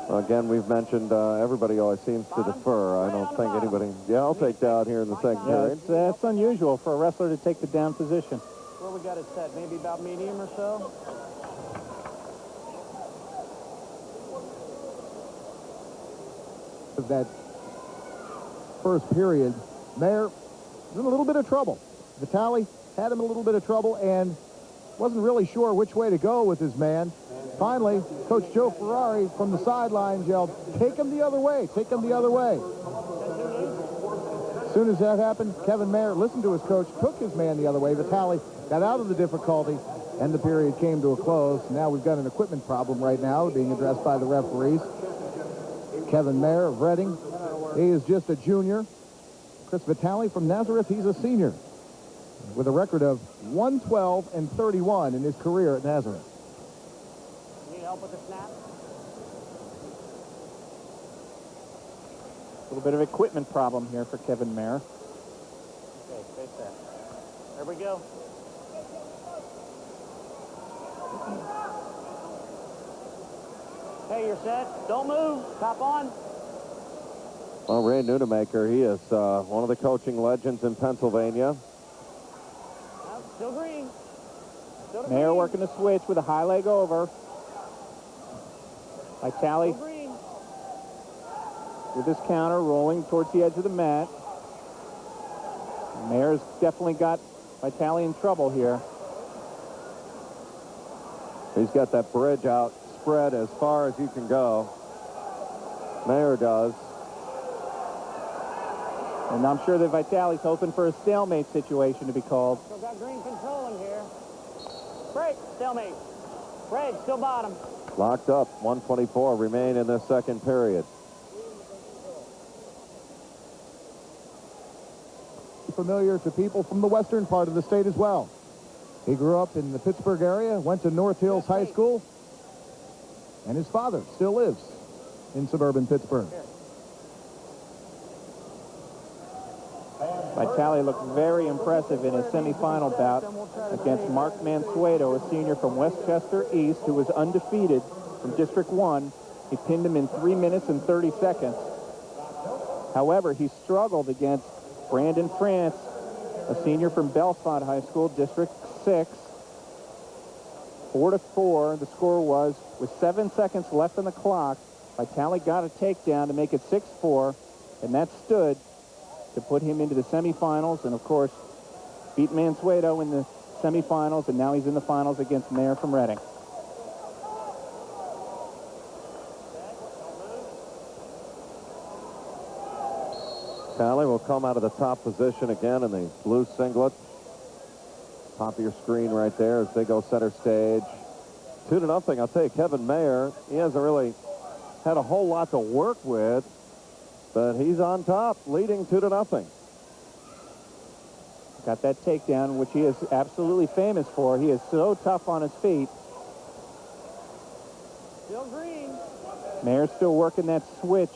Again, we've mentioned everybody always seems to defer. I don't think anybody... Yeah, I'll take down here in the second period. That's unusual for a wrestler to take the down position. Where we got it set? Maybe about medium or so? That first period, Mayer was in a little bit of trouble. Vitale had him in a little bit of trouble and wasn't really sure which way to go with his man. Finally, Coach Joe Ferrari from the sidelines yelled, "Take him the other way, take him the other way." As soon as that happened, Kevin Mayer listened to his coach, took his man the other way. Vitale got out of the difficulty, and the period came to a close. Now we've got an equipment problem right now being addressed by the referees. Kevin Mayer of Reading, he is just a junior. Chris Vitale from Nazareth, he's a senior with a record of 112-31 in his career at Nazareth. Need help with the snap? A little bit of equipment problem here for Kevin Mayer. Okay, stay set. There we go. Okay, you're set. Don't move. Top on. Well, Ray Nunemaker, he is one of the coaching legends in Pennsylvania. No, still green. Still Mayer green. working the switch with a high leg over. Vitale Still green. with his counter rolling towards the edge of the mat. Mayer's definitely got Vitale in trouble here. He's got that bridge out spread as far as you can go. Mayer does. And I'm sure that Vitale's hoping for a stalemate situation to be called. Still got green controlling here. Break, stalemate. Red, still bottom. Locked up, 124 remain in this second period. Familiar to people from the western part of the state as well. He grew up in the Pittsburgh area, went to North Hills High School, and his father still lives in suburban Pittsburgh. Vitale looked very impressive in his semifinal bout against Mark Mansueto, a senior from Westchester East, who was undefeated from District 1. He pinned him in 3 minutes and 30 seconds. However, he struggled against Brandon France, a senior from Bellefonte High School, District 6. 4-4, the score was, with 7 seconds left on the clock. Vitale got a takedown to make it 6-4, and that stood to put him into the semifinals, and of course beat Mansueto in the semifinals, and now he's in the finals against Mayer from Reading. Vitale will come out of the top position again in the blue singlet. Top of your screen right there as they go center stage. 2-0. I'll tell you, Kevin Mayer, he hasn't really had a whole lot to work with, but he's on top, leading 2-0. Got that takedown, which he is absolutely famous for. He is so tough on his feet. Still green. Mayer's still working that switch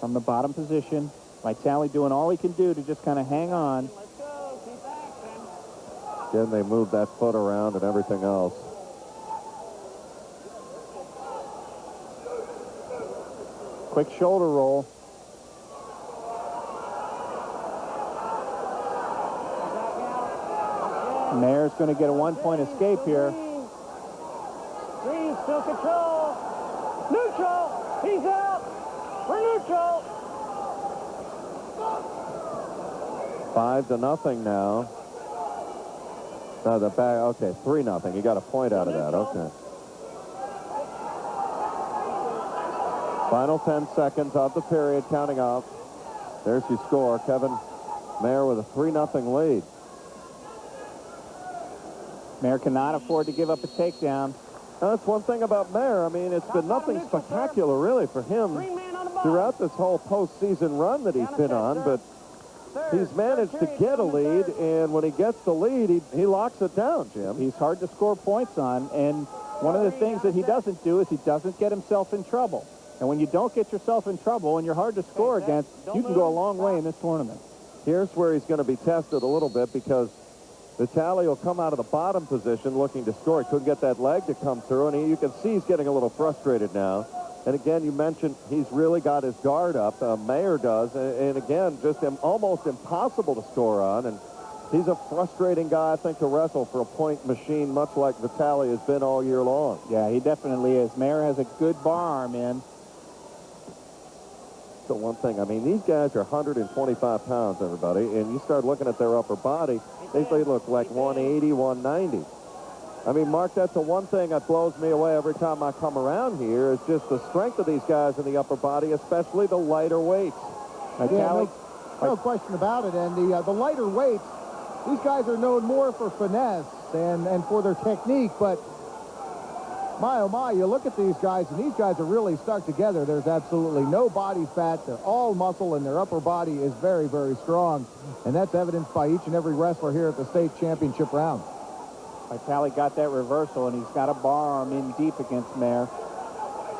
from the bottom position. Vitale doing all he can do to just kind of hang on. Let's go. Keep action. Again, they move that foot around and everything else. Quick shoulder roll. Mayer's going to get a one-point escape here. Green, still control. Neutral. He's out. We're neutral. 5-0 now. No, the back. Okay, 3-0. You got a point out of that. Okay. Final 10 seconds of the period, counting off. There's your score. Kevin Mayer with a 3-0 lead. Mayer cannot afford to give up a takedown. That's one thing about Mayer. I mean, it's been nothing spectacular, really, for him throughout this whole postseason run that he's been on, but he's managed to get a lead, and when he gets the lead, he locks it down, Jim. He's hard to score points on, and one of the things that he doesn't do is he doesn't get himself in trouble. And when you don't get yourself in trouble and you're hard to score against, you can go a long way in this tournament. Here's where he's going to be tested a little bit, because Vitale will come out of the bottom position looking to score. He couldn't get that leg to come through, and you can see he's getting a little frustrated now. And again, you mentioned he's really got his guard up. Mayer does, and again, just almost impossible to score on. And he's a frustrating guy, I think, to wrestle for a point machine, much like Vitale has been all year long. Yeah, he definitely is. Mayer has a good bar arm in. So one thing, I mean, these guys are 125 pounds, everybody, and you start looking at their upper body, they look like 180, 190. I mean, Mark, that's the one thing that blows me away every time I come around here is just the strength of these guys in the upper body, especially the lighter weights. Yeah, no question about it. And the lighter weights, these guys are known more for finesse and for their technique, but my, oh my, you look at these guys, and these guys are really stuck together. There's absolutely no body fat. They're all muscle, and their upper body is very, very strong. And that's evidenced by each and every wrestler here at the state championship round. Vitale got that reversal, and he's got a bar arm in deep against Mayer.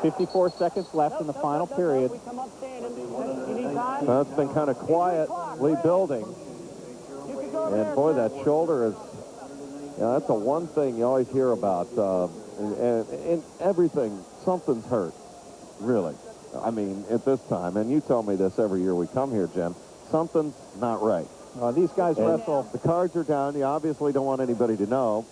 54 seconds left in the final period. Well, it's been kind of quietly building. And boy, that shoulder is, that's the one thing you always hear about. And everything, something's hurt, really. I mean, at this time, and you tell me this every year we come here, Jim, something's not right. These guys and wrestle. The cards are down. You obviously don't want anybody to know.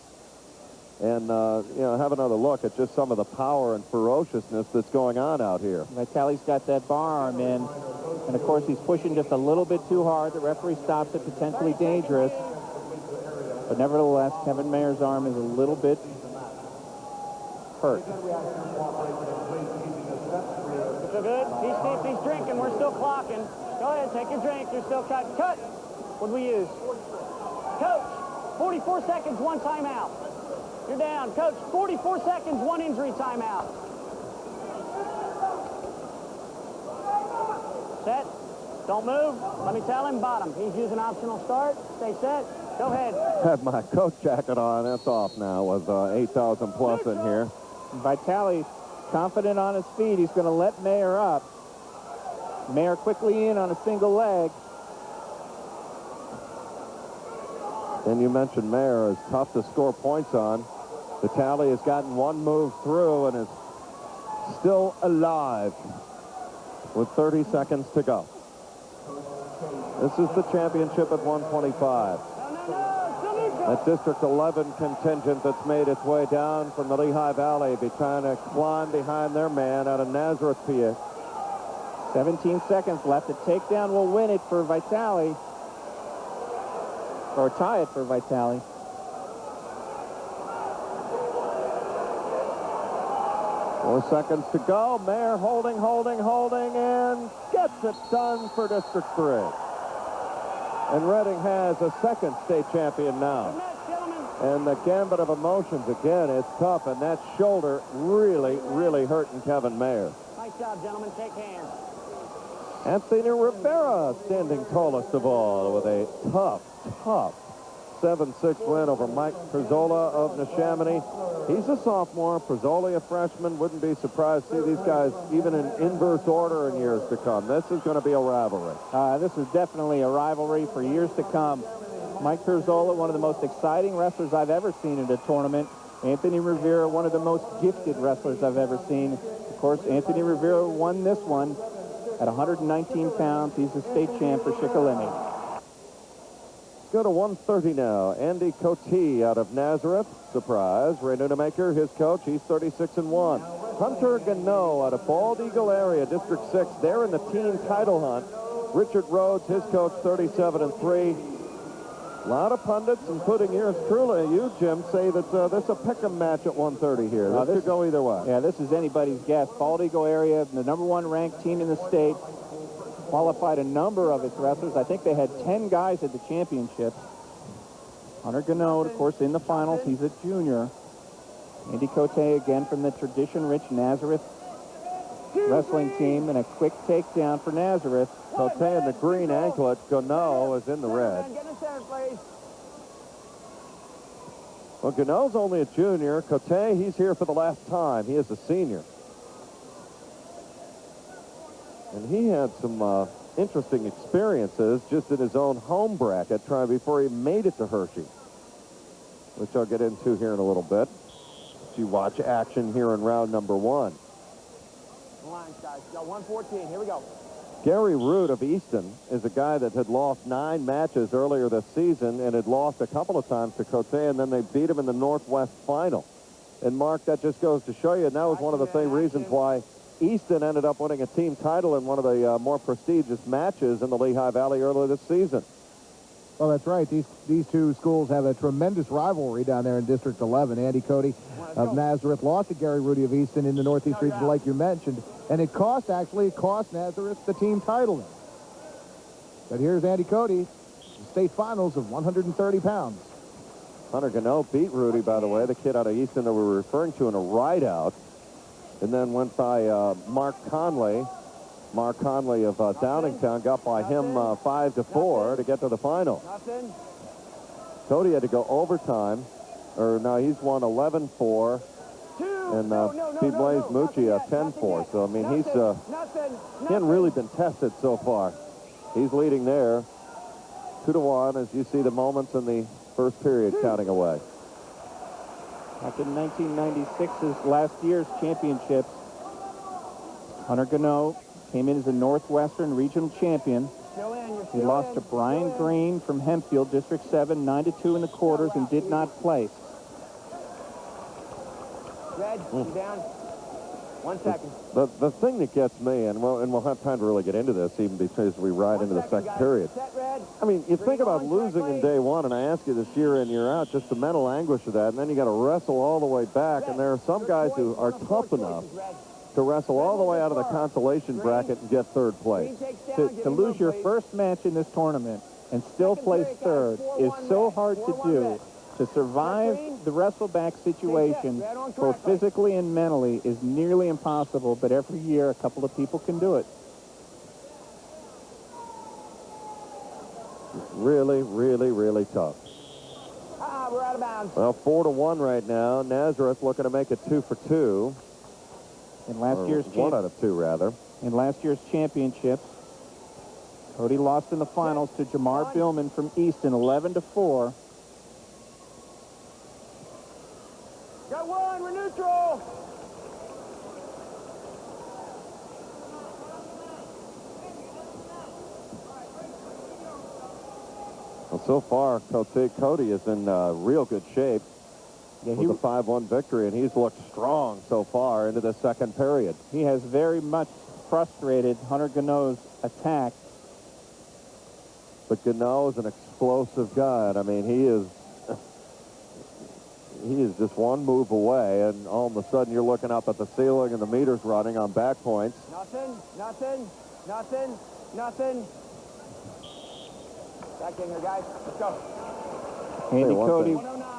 and have another look at just some of the power and ferociousness that's going on out here. Vitale's got that bar arm in, and of course he's pushing just a little bit too hard. The referee stops it, potentially dangerous. But nevertheless, Kevin Mayer's arm is a little bit hurt. So good. He's drinking. We're still clocking. Go ahead, take your drink. You're still cut. Cut. What do we use? Coach, 44 seconds, 1 timeout. You're down. Coach, 44 seconds, 1 injury timeout. Set. Don't move. Let me tell him, bottom. He's using optional start. Stay set. Go ahead. Had my coach jacket on. That's off now with 8,000 plus in here. Vitale confident on his feet. He's going to let Mayer up. Mayer quickly in on a single leg. And you mentioned Mayer is tough to score points on. Vitale has gotten one move through and is still alive with 30 seconds to go. This is the championship at 125. That District 11 contingent that's made its way down from the Lehigh Valley be trying to climb behind their man out of Nazareth, PA. 17 seconds left. The takedown will win it for Vitale. Or tie it for Vitale. Four seconds to go. Mayer holding, and gets it done for District 3. And Reading has a second state champion now. And the gambit of emotions, again, it's tough, and that shoulder really, really hurting Kevin Mayer. Nice job, gentlemen. Shake hands. Anthony Rivera standing tallest of all with a tough 7-6 win over Mike Perzola of Neshaminy. He's a sophomore, Perzola a freshman. Wouldn't be surprised to see these guys even in inverse order in years to come. This is going to be a rivalry. This is definitely a rivalry for years to come. Mike Perzola, one of the most exciting wrestlers I've ever seen in a tournament. Anthony Rivera, one of the most gifted wrestlers I've ever seen. Of course, Anthony Rivera won this one at 119 pounds. He's the state champ for Shikellamy. Go to 130 now. Andy Cote out of Nazareth. Surprise. Ray Nunemaker, his coach, he's 36-1. Hunter Gano out of Bald Eagle area, District 6. They're in the team title hunt. Richard Rhodes, his coach, 37-3. A lot of pundits, including yours truly, you, Jim, say that this is a pick'em match at 130 here. This could go either way. Yeah, this is anybody's guess. Bald Eagle area, the #1 ranked team in the state, qualified a number of its wrestlers. I think they had 10 guys at the championships. Hunter Gano, of course, in the finals. He's a junior. Andy Cote, again, from the tradition-rich Nazareth wrestling team, and a quick takedown for Nazareth. Cote in the green anklet. Gano is in the red. Well, Gano's only a junior. Cote, he's here for the last time. He is a senior. And he had some interesting experiences just in his own home bracket before he made it to Hershey, which I'll get into here in a little bit. You watch action here in round number 1. Lines, guys. Go 114. Here we go. Gary Root of Easton is a guy that had lost 9 matches earlier this season and had lost a couple of times to Cote, and then they beat him in the Northwest final. And, Mark, that just goes to show you, and that was one of the reasons why Easton ended up winning a team title in one of the more prestigious matches in the Lehigh Valley earlier this season. Well, that's right. These two schools have a tremendous rivalry down there in District 11. Andy Cote of Nazareth lost to Gary Rudy of Easton in the Northeast region, like you mentioned, and it cost Nazareth the team title. But here's Andy Cote, the state finals of 130 pounds. Hunter Gano beat Rudy, by the way, the kid out of Easton that we were referring to in a ride-out, and then went by Mark Conley. Mark Conley of Downingtown got by him 5-4 to get to the final. Cote had to go overtime. He's won 11-4. And beat Blaze Mucci 10-4. So, I mean, he hasn't really been tested so far. He's leading there 2-1 as you see the moments in the first period counting away. After 1996's last year's championships, Hunter Gano came in as a Northwestern regional champion. He lost to Brian Green from Hempfield, District 7, 9-2 in the quarters, and did not place. Red, you down? 1 second. The thing that gets me, and we'll have time to really get into this even because we ride into the second period. Set, Red. I mean, you think about on, losing track in day one, and I ask you this year in, year out, just the mental anguish of that, and then you got to wrestle all the way back, and there are some guys who are tough enough to wrestle all the way out of the consolation bracket and get third place. To lose your first match in this tournament and still place third is so hard to do. To survive the wrestle-back situation, both physically and mentally, is nearly impossible, but every year a couple of people can do it. Really, really, really tough. We're out of bounds. Well, 4-1 right now. Nazareth looking to make it 2 for 2. In last year's 1 out of 2, rather. In last year's championships, Cody lost in the finals to Jamar Billman from Easton, 11-4. Got one, we're neutral. Well, so far, Cody is in real good shape with a 5-1 victory, and he's looked strong so far into the second period. He has very much frustrated Hunter Gano's attack. But Gano is an explosive guy. And I mean, he is just one move away, and all of a sudden you're looking up at the ceiling and the meter's running on back points. Nothing. Back in here, guys. Let's go.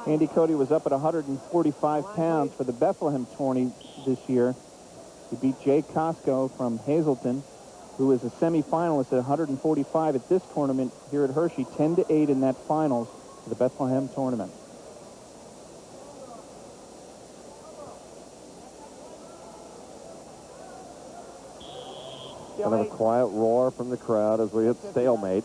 Andy Cody was up at 145 pounds for the Bethlehem tourney this year. He beat Jay Costco from Hazleton, who is a semifinalist at 145 at this tournament here at Hershey, 10-8 in that finals for the Bethlehem tournament. Kind of a quiet roar from the crowd as we hit stalemate.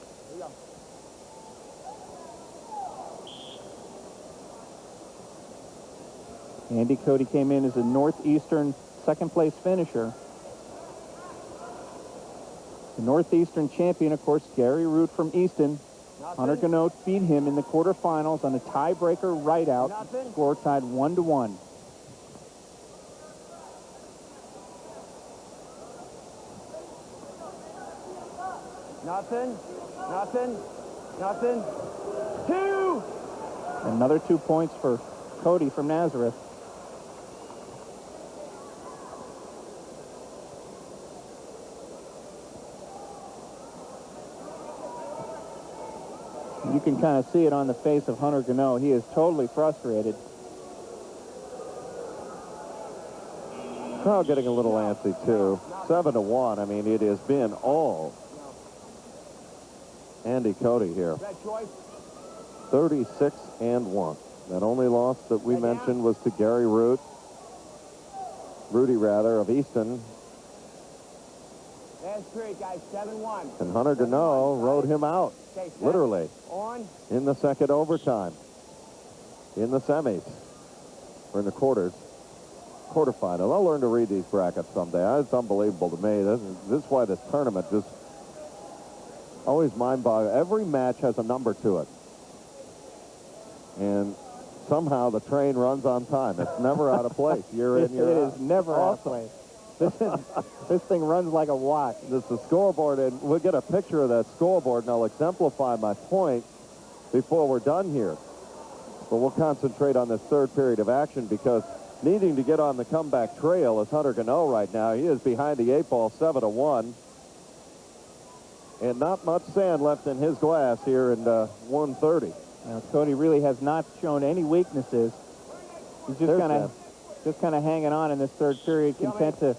Andy Cody came in as a Northeastern second-place finisher. The Northeastern champion, of course, Gary Root from Easton. Hunter Gano beat him in the quarterfinals on a tiebreaker right-out. Score tied 1-1. Nothing. 2. Another 2 points for Cody from Nazareth. You can kind of see it on the face of Hunter Gano. He is totally frustrated. Crowd getting a little antsy, too. 7-1. I mean, it has been all Andy Cody here. 36-1. That only loss that we mentioned was to Gary Rudy of Easton. That's great, guys. 7-1. And Hunter Gano rode him out, literally, in the second overtime, in the semis, or in the quarterfinal. I'll learn to read these brackets someday. It's unbelievable to me. This is why this tournament just always mind-boggling. Every match has a number to it. And somehow the train runs on time. It's never out of place. Year in, year out. It is never out of place. This thing runs like a watch. This is the scoreboard, and we'll get a picture of that scoreboard, and I'll exemplify my point before we're done here. But we'll concentrate on this third period of action because needing to get on the comeback trail is Hunter Gano right now. He is behind the 8-ball, 7-1. And not much sand left in his glass here in 1:30. Now, Cody really has not shown any weaknesses. He's just kind of hanging on in this third period, content to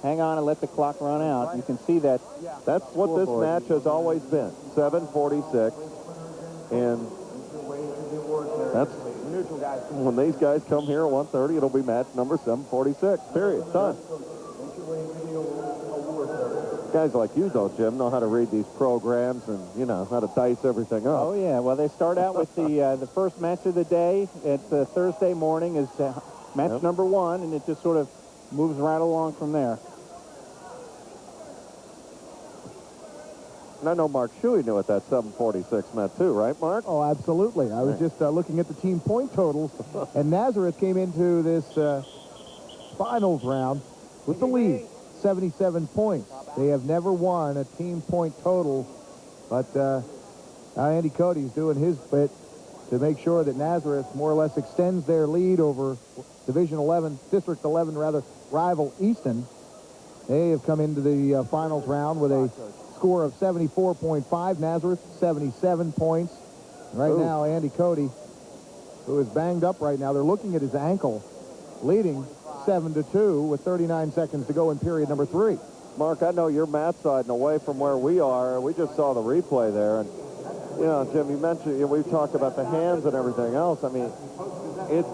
hang on and let the clock run out. You can see that. That's what this match has always been. 7:46, and that's when these guys come here at 1:30. It'll be match number 746. Period. Done. Guys like you, though, Jim, know how to read these programs and, you know, how to dice everything up. Oh, yeah. Well, they start out with the first match of the day. It's Thursday morning is match number 1, and it just sort of moves right along from there. And I know Mark Shuey knew what that 746 meant too, right, Mark? Oh, absolutely. I was just looking at the team point totals, and Nazareth came into this finals round with the lead, 77 points. They have never won a team point total, but Andy Cody's doing his bit to make sure that Nazareth more or less extends their lead over District 11 rival Easton. They have come into the finals round with a score of 74.5. Nazareth, 77 points. Right now, Andy Cody, who is banged up right now, they're looking at his ankle, leading 7-2 with 39 seconds to go in period number 3. Mark, I know you're mat siding away from where we are. We just saw the replay there. And, you know, Jim, you mentioned, we've talked about the hands and everything else. I mean,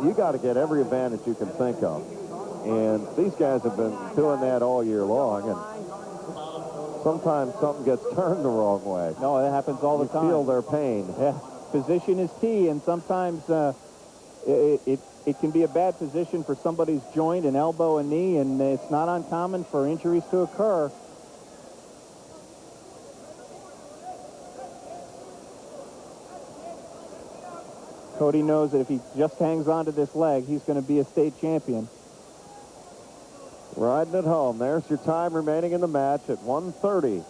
you got to get every advantage you can think of. And these guys have been doing that all year long. And sometimes something gets turned the wrong way. No, that happens all the time. You feel their pain. Yeah, position is key, and sometimes it can be a bad position for somebody's joint, an elbow, a knee, and it's not uncommon for injuries to occur. Cody knows that if he just hangs on to this leg, he's going to be a state champion. Riding it home. There's your time remaining in the match at 1:30.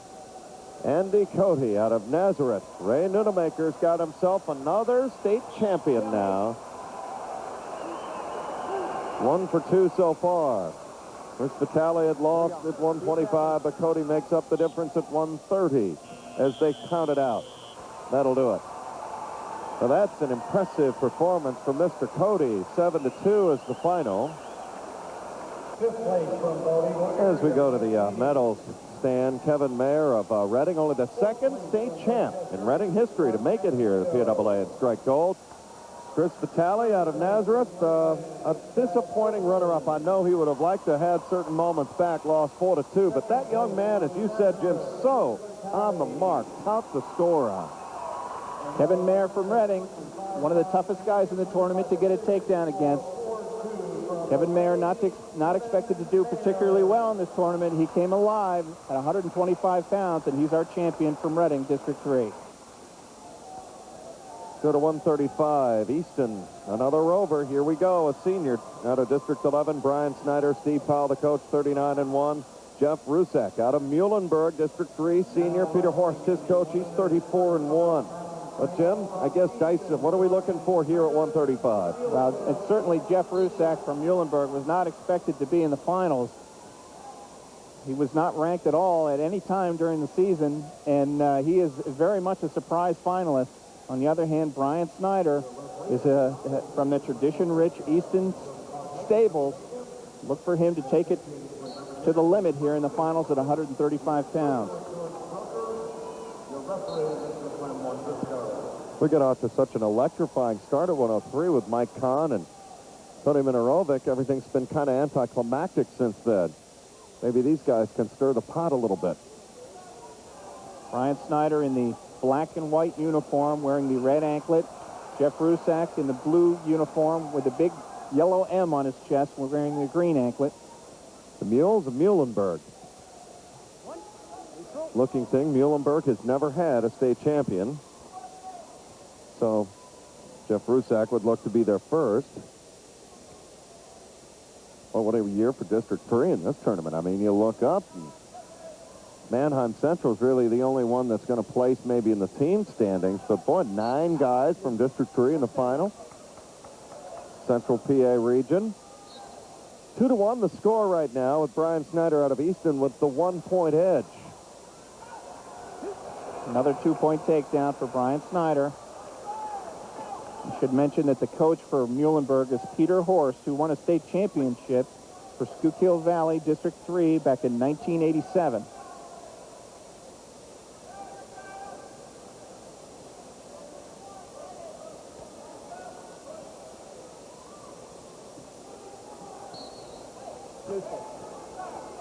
Andy Cody out of Nazareth. Ray Nunemaker's got himself another state champion now. 1 for 2 so far. Chris Vitale had lost at 125, but Cody makes up the difference at 130 as they count it out. That'll do it. So that's an impressive performance from Mr. Cody. 7-2 is the final. As we go to the medals stand, Kevin Mayer of Reading, only the second state champ in Reading history to make it here to PIAA and strike gold. Chris Vitale out of Nazareth, a disappointing runner-up. I know he would have liked to have had certain moments back, lost 4-2, but that young man, as you said, Jim, so on the mark, tough to score on. Kevin Mayer from Reading, one of the toughest guys in the tournament to get a takedown against. Kevin Mayer not expected to do particularly well in this tournament. He came alive at 125 pounds, and he's our champion from Reading, District 3. Go to 135. Easton, another rover. Here we go. A senior out of District 11. Brian Snyder, Steve Powell, the coach, 39-1. Jeff Rusak out of Muhlenberg, District 3. Senior Peter Horst, his coach, he's 34-1. But, Jim, I guess, Dyson, what are we looking for here at 135? Well, and certainly Jeff Rusak from Muhlenberg was not expected to be in the finals. He was not ranked at all at any time during the season, and he is very much a surprise finalist. On the other hand, Brian Snyder is from the tradition-rich Easton stables. Look for him to take it to the limit here in the finals at 135 pounds. We got off to such an electrifying start at 103 with Mike Kahn and Tony Minorovic. Everything's been kind of anticlimactic since then. Maybe these guys can stir the pot a little bit. Brian Snyder in the black and white uniform wearing the red anklet. Jeff Rusak in the blue uniform with the big yellow M on his chest wearing the green anklet. The Mules of Muhlenberg. Looking thing, Muhlenberg has never had a state champion. So Jeff Rusak would look to be their first. Well, what a year for District 3 in this tournament. I mean, you look up, and Manheim Central is really the only one that's going to place maybe in the team standings. But, boy, 9 guys from District 3 in the final. Central PA region. 2-1 the score right now with Brian Snyder out of Easton with the 1-point edge. Another 2-point takedown for Brian Snyder. I should mention that the coach for Muhlenberg is Peter Horst, who won a state championship for Schuylkill Valley District 3 back in 1987.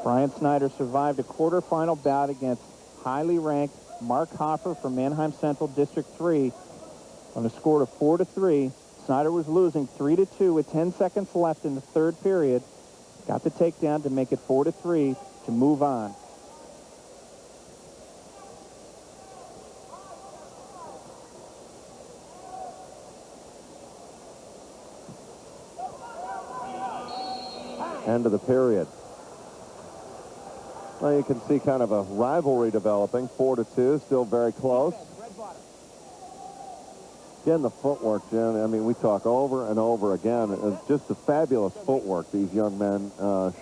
Brian Snyder survived a quarterfinal bout against highly ranked Mark Hoffer from Manheim Central District 3 on a score of 4-3. Snyder was losing 3-2 with 10 seconds left in the third period. Got the takedown to make it 4-3 to move on. End of the period. Well, you can see kind of a rivalry developing. 4-2, still very close. Again, the footwork, Jim, I mean, we talk over and over again. It's just the fabulous footwork these young men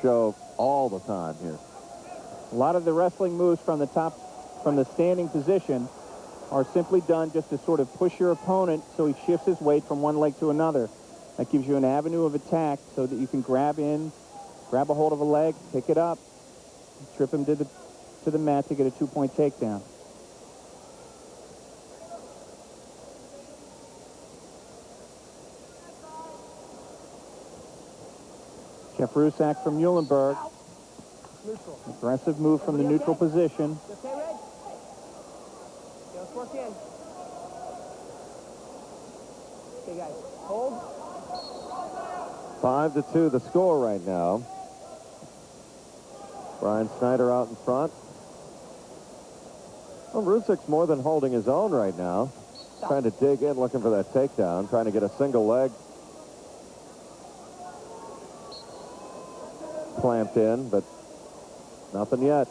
show all the time here. A lot of the wrestling moves from the top, from the standing position, are simply done just to sort of push your opponent so he shifts his weight from one leg to another. That gives you an avenue of attack so that you can grab a hold of a leg, pick it up, trip him to the mat to get a 2-point takedown. Jeff Rusak from Muhlenberg. Aggressive move from the neutral position. Okay, Red? Okay, let's work in. Okay, guys, hold. 5-2 the score right now. Brian Snyder out in front. Well, Rusak's more than holding his own right now. Trying to dig in, looking for that takedown, trying to get a single leg clamped in, but nothing yet.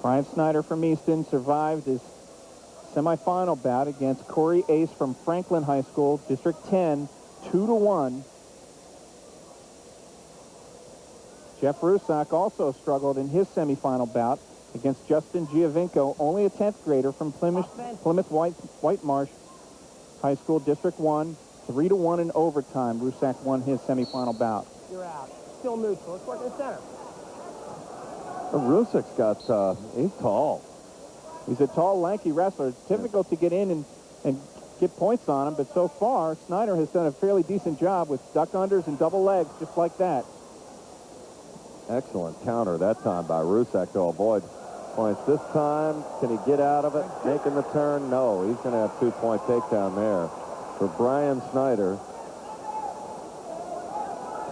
Brian Snyder from Easton survived his semifinal bout against Corey Ace from Franklin High School, District 10, 2-1. Jeff Rusak also struggled in his semifinal bout against Justin Giovinco, only a 10th grader from Plymouth White Marsh High School, District 1, 3-1 in overtime. Rusak won his semifinal bout. You're out. Still neutral. Let's work in the center. Rusak's got, he's tall. He's a tall, lanky wrestler. It's difficult to get in and get points on him, but so far, Snyder has done a fairly decent job with duck unders and double legs, just like that. Excellent counter that time by Rusak to avoid points. This time, can he get out of it? Making the turn? No, he's going to have 2-point takedown there for Brian Snyder.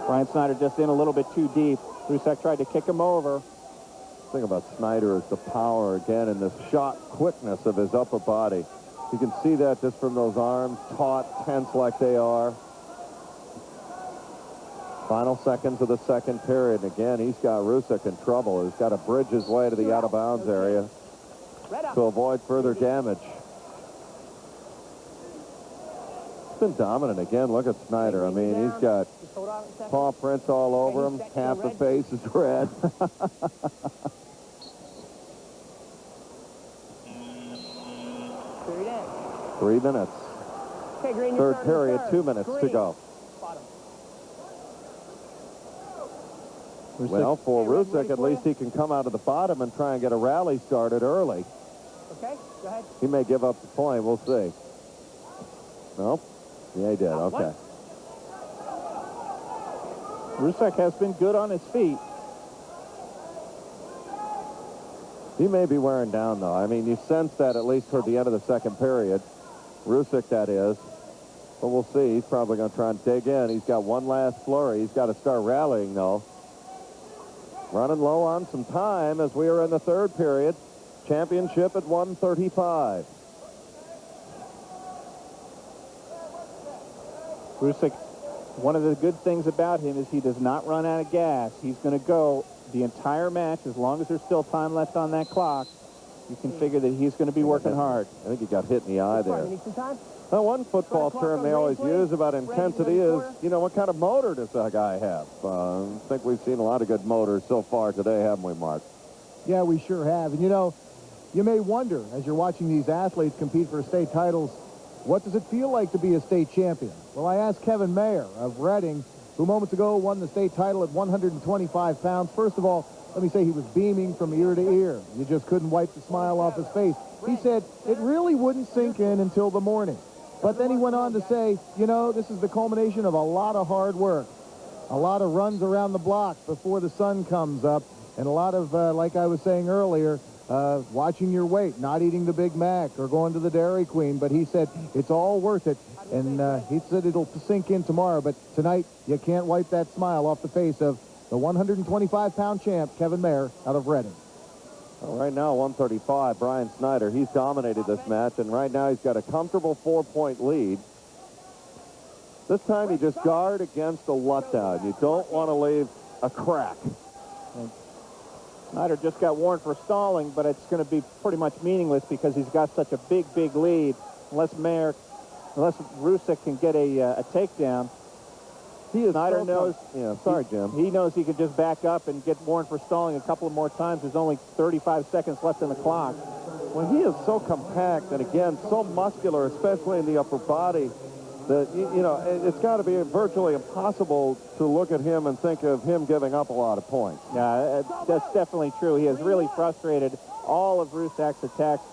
Brian Snyder just in a little bit too deep. Rusak tried to kick him over. The thing about Snyder is the power, again, and the shot quickness of his upper body. You can see that just from those arms, taut, tense like they are. Final seconds of the second period. And again, he's got Rusak in trouble. He's got to bridge his way to the out-of-bounds area to avoid further damage. He's been dominant again. Look at Snyder. I mean, he's got paw prints all over him. Half the face is red. 3 minutes. Okay, Green, Third period, 2 minutes to go. Well, for Rusak, at least he can come out of the bottom and try and get a rally started early. Okay, go ahead. He may give up the point. We'll see. Nope. Yeah, he did. Okay. Rusak has been good on his feet. He may be wearing down, though. I mean, you sense that at least toward the end of the second period. Rusak, that is. But we'll see. He's probably going to try and dig in. He's got one last flurry. He's got to start rallying, though. Running low on some time as we are in the third period. Championship at 135. Rusak, one of the good things about him is he does not run out of gas. He's going to go the entire match as long as there's still time left on that clock. You can figure that he's going to be working hard. I think he got hit in the eye there. Need some time? Now, one football term they always use about intensity is, you know, what kind of motor does that guy have? I think we've seen a lot of good motors so far today, haven't we, Mark? Yeah, we sure have. And, you know, you may wonder, as you're watching these athletes compete for state titles, what does it feel like to be a state champion? Well, I asked Kevin Mayer of Reading, who moments ago won the state title at 125 pounds. First of all, let me say he was beaming from ear to ear. You just couldn't wipe the smile off his face. He said it really wouldn't sink in until the morning. But then he went on to say, you know, this is the culmination of a lot of hard work, a lot of runs around the block before the sun comes up, and a lot of, like I was saying earlier, watching your weight, not eating the Big Mac or going to the Dairy Queen. But he said it's all worth it, and he said it'll sink in tomorrow. But tonight, you can't wipe that smile off the face of the 125-pound champ, Kevin Mayer, out of Reading. Well, right now, 135, Brian Snyder. He's dominated this match, and right now he's got a comfortable 4-point lead. This time you just guard against a letdown. You don't want to leave a crack. And Snyder just got warned for stalling, but it's going to be pretty much meaningless because he's got such a big lead. Unless Rusek can get a takedown. Snyder knows. Yeah, sorry, Jim. He knows he could just back up and get warned for stalling a couple of more times. There's only 35 seconds left in the clock. Well, he is so compact and, again, so muscular, especially in the upper body, that, you know, it's got to be virtually impossible to look at him and think of him giving up a lot of points. Yeah, that's definitely true. He has really frustrated all of Rusek's attacks.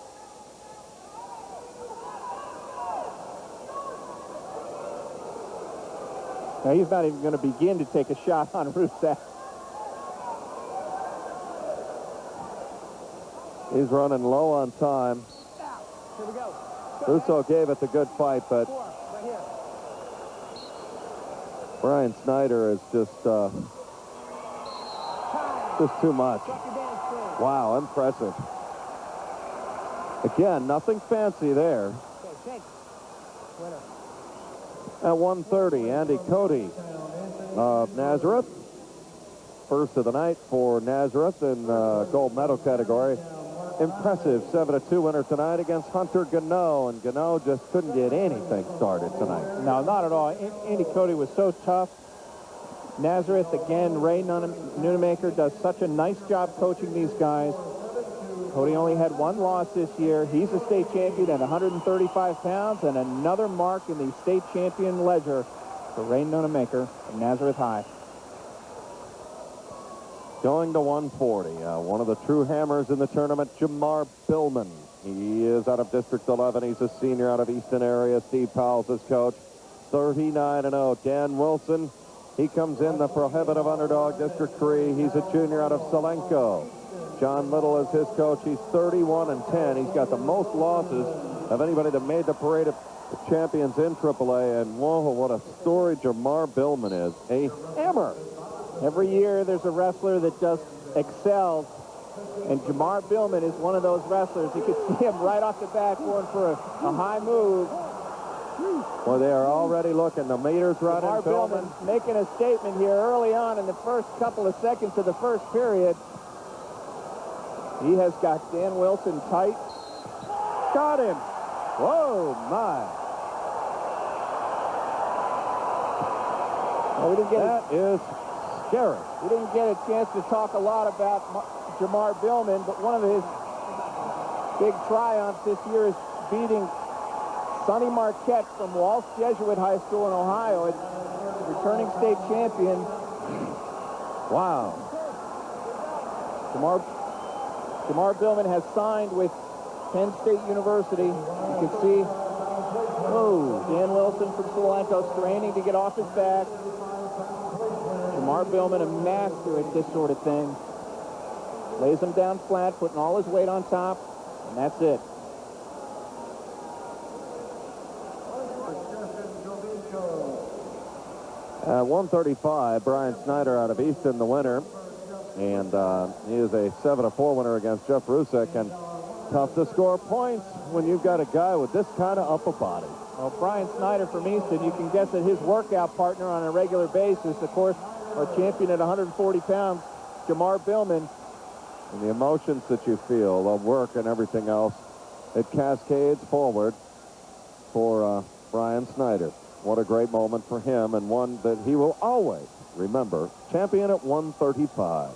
Now, he's not even going to begin to take a shot on Rusek. He's running low on time. Here we go. Russo gave it the good fight, but Right here. Brian Snyder is just too much. Wow, impressive. Again, nothing fancy there. Okay, thanks. Winner. At 130, Andy Cody of Nazareth. First of the night for Nazareth in gold medal category. Impressive 7-2 winner tonight against Hunter Gano, and Gano just couldn't get anything started tonight. No, not at all. Andy Cody was so tough. Nazareth, again, Ray Nunemaker does such a nice job coaching these guys. Cody only had one loss this year. He's a state champion at 135 pounds and another mark in the state champion ledger for Ray Nunemaker from Nazareth High. Going to 140, one of the true hammers in the tournament, Jamar Billman. He is out of District 11. He's a senior out of Easton area. Steve Powell's his coach. 39-0. Dan Wilson, he comes in the prohibitive underdog, District 3. He's a junior out of Solenko. John Little is his coach. He's 31-10. He's got the most losses of anybody that made the parade of champions in AAA. And whoa, what a story Jamar Billman is. A hammer. Every year there's a wrestler that just excels, and Jamar Billman is one of those wrestlers. You could see him right off the bat going for a high move. Well, they are already looking. The meter's running. Jamar Billman making a statement here early on in the first couple of seconds of the first period. He has got Dan Wilson tight. Got him. Whoa, my. Well, we didn't get That is scary. We didn't get a chance to talk a lot about Jamar Billman, but one of his big triumphs this year is beating Sonny Marquette from Walsh Jesuit High School in Ohio. It's returning state champion. Wow. Jamar Billman has signed with Penn State University. You can see Dan Wilson from Solenko straining to get off his back. Jamar Billman, a master at this sort of thing. Lays him down flat, putting all his weight on top, and that's it. At 135, Brian Snyder out of Easton, the winner. And he is a 7-4 winner against Jeff Rusek. And tough to score points when you've got a guy with this kind of upper body. Well, Brian Snyder from Easton, you can guess that his workout partner on a regular basis, of course, our champion at 140 pounds, Jamar Billman. And the emotions that you feel, the work and everything else, it cascades forward for Brian Snyder. What a great moment for him, and one that he will always remember. Champion at 135.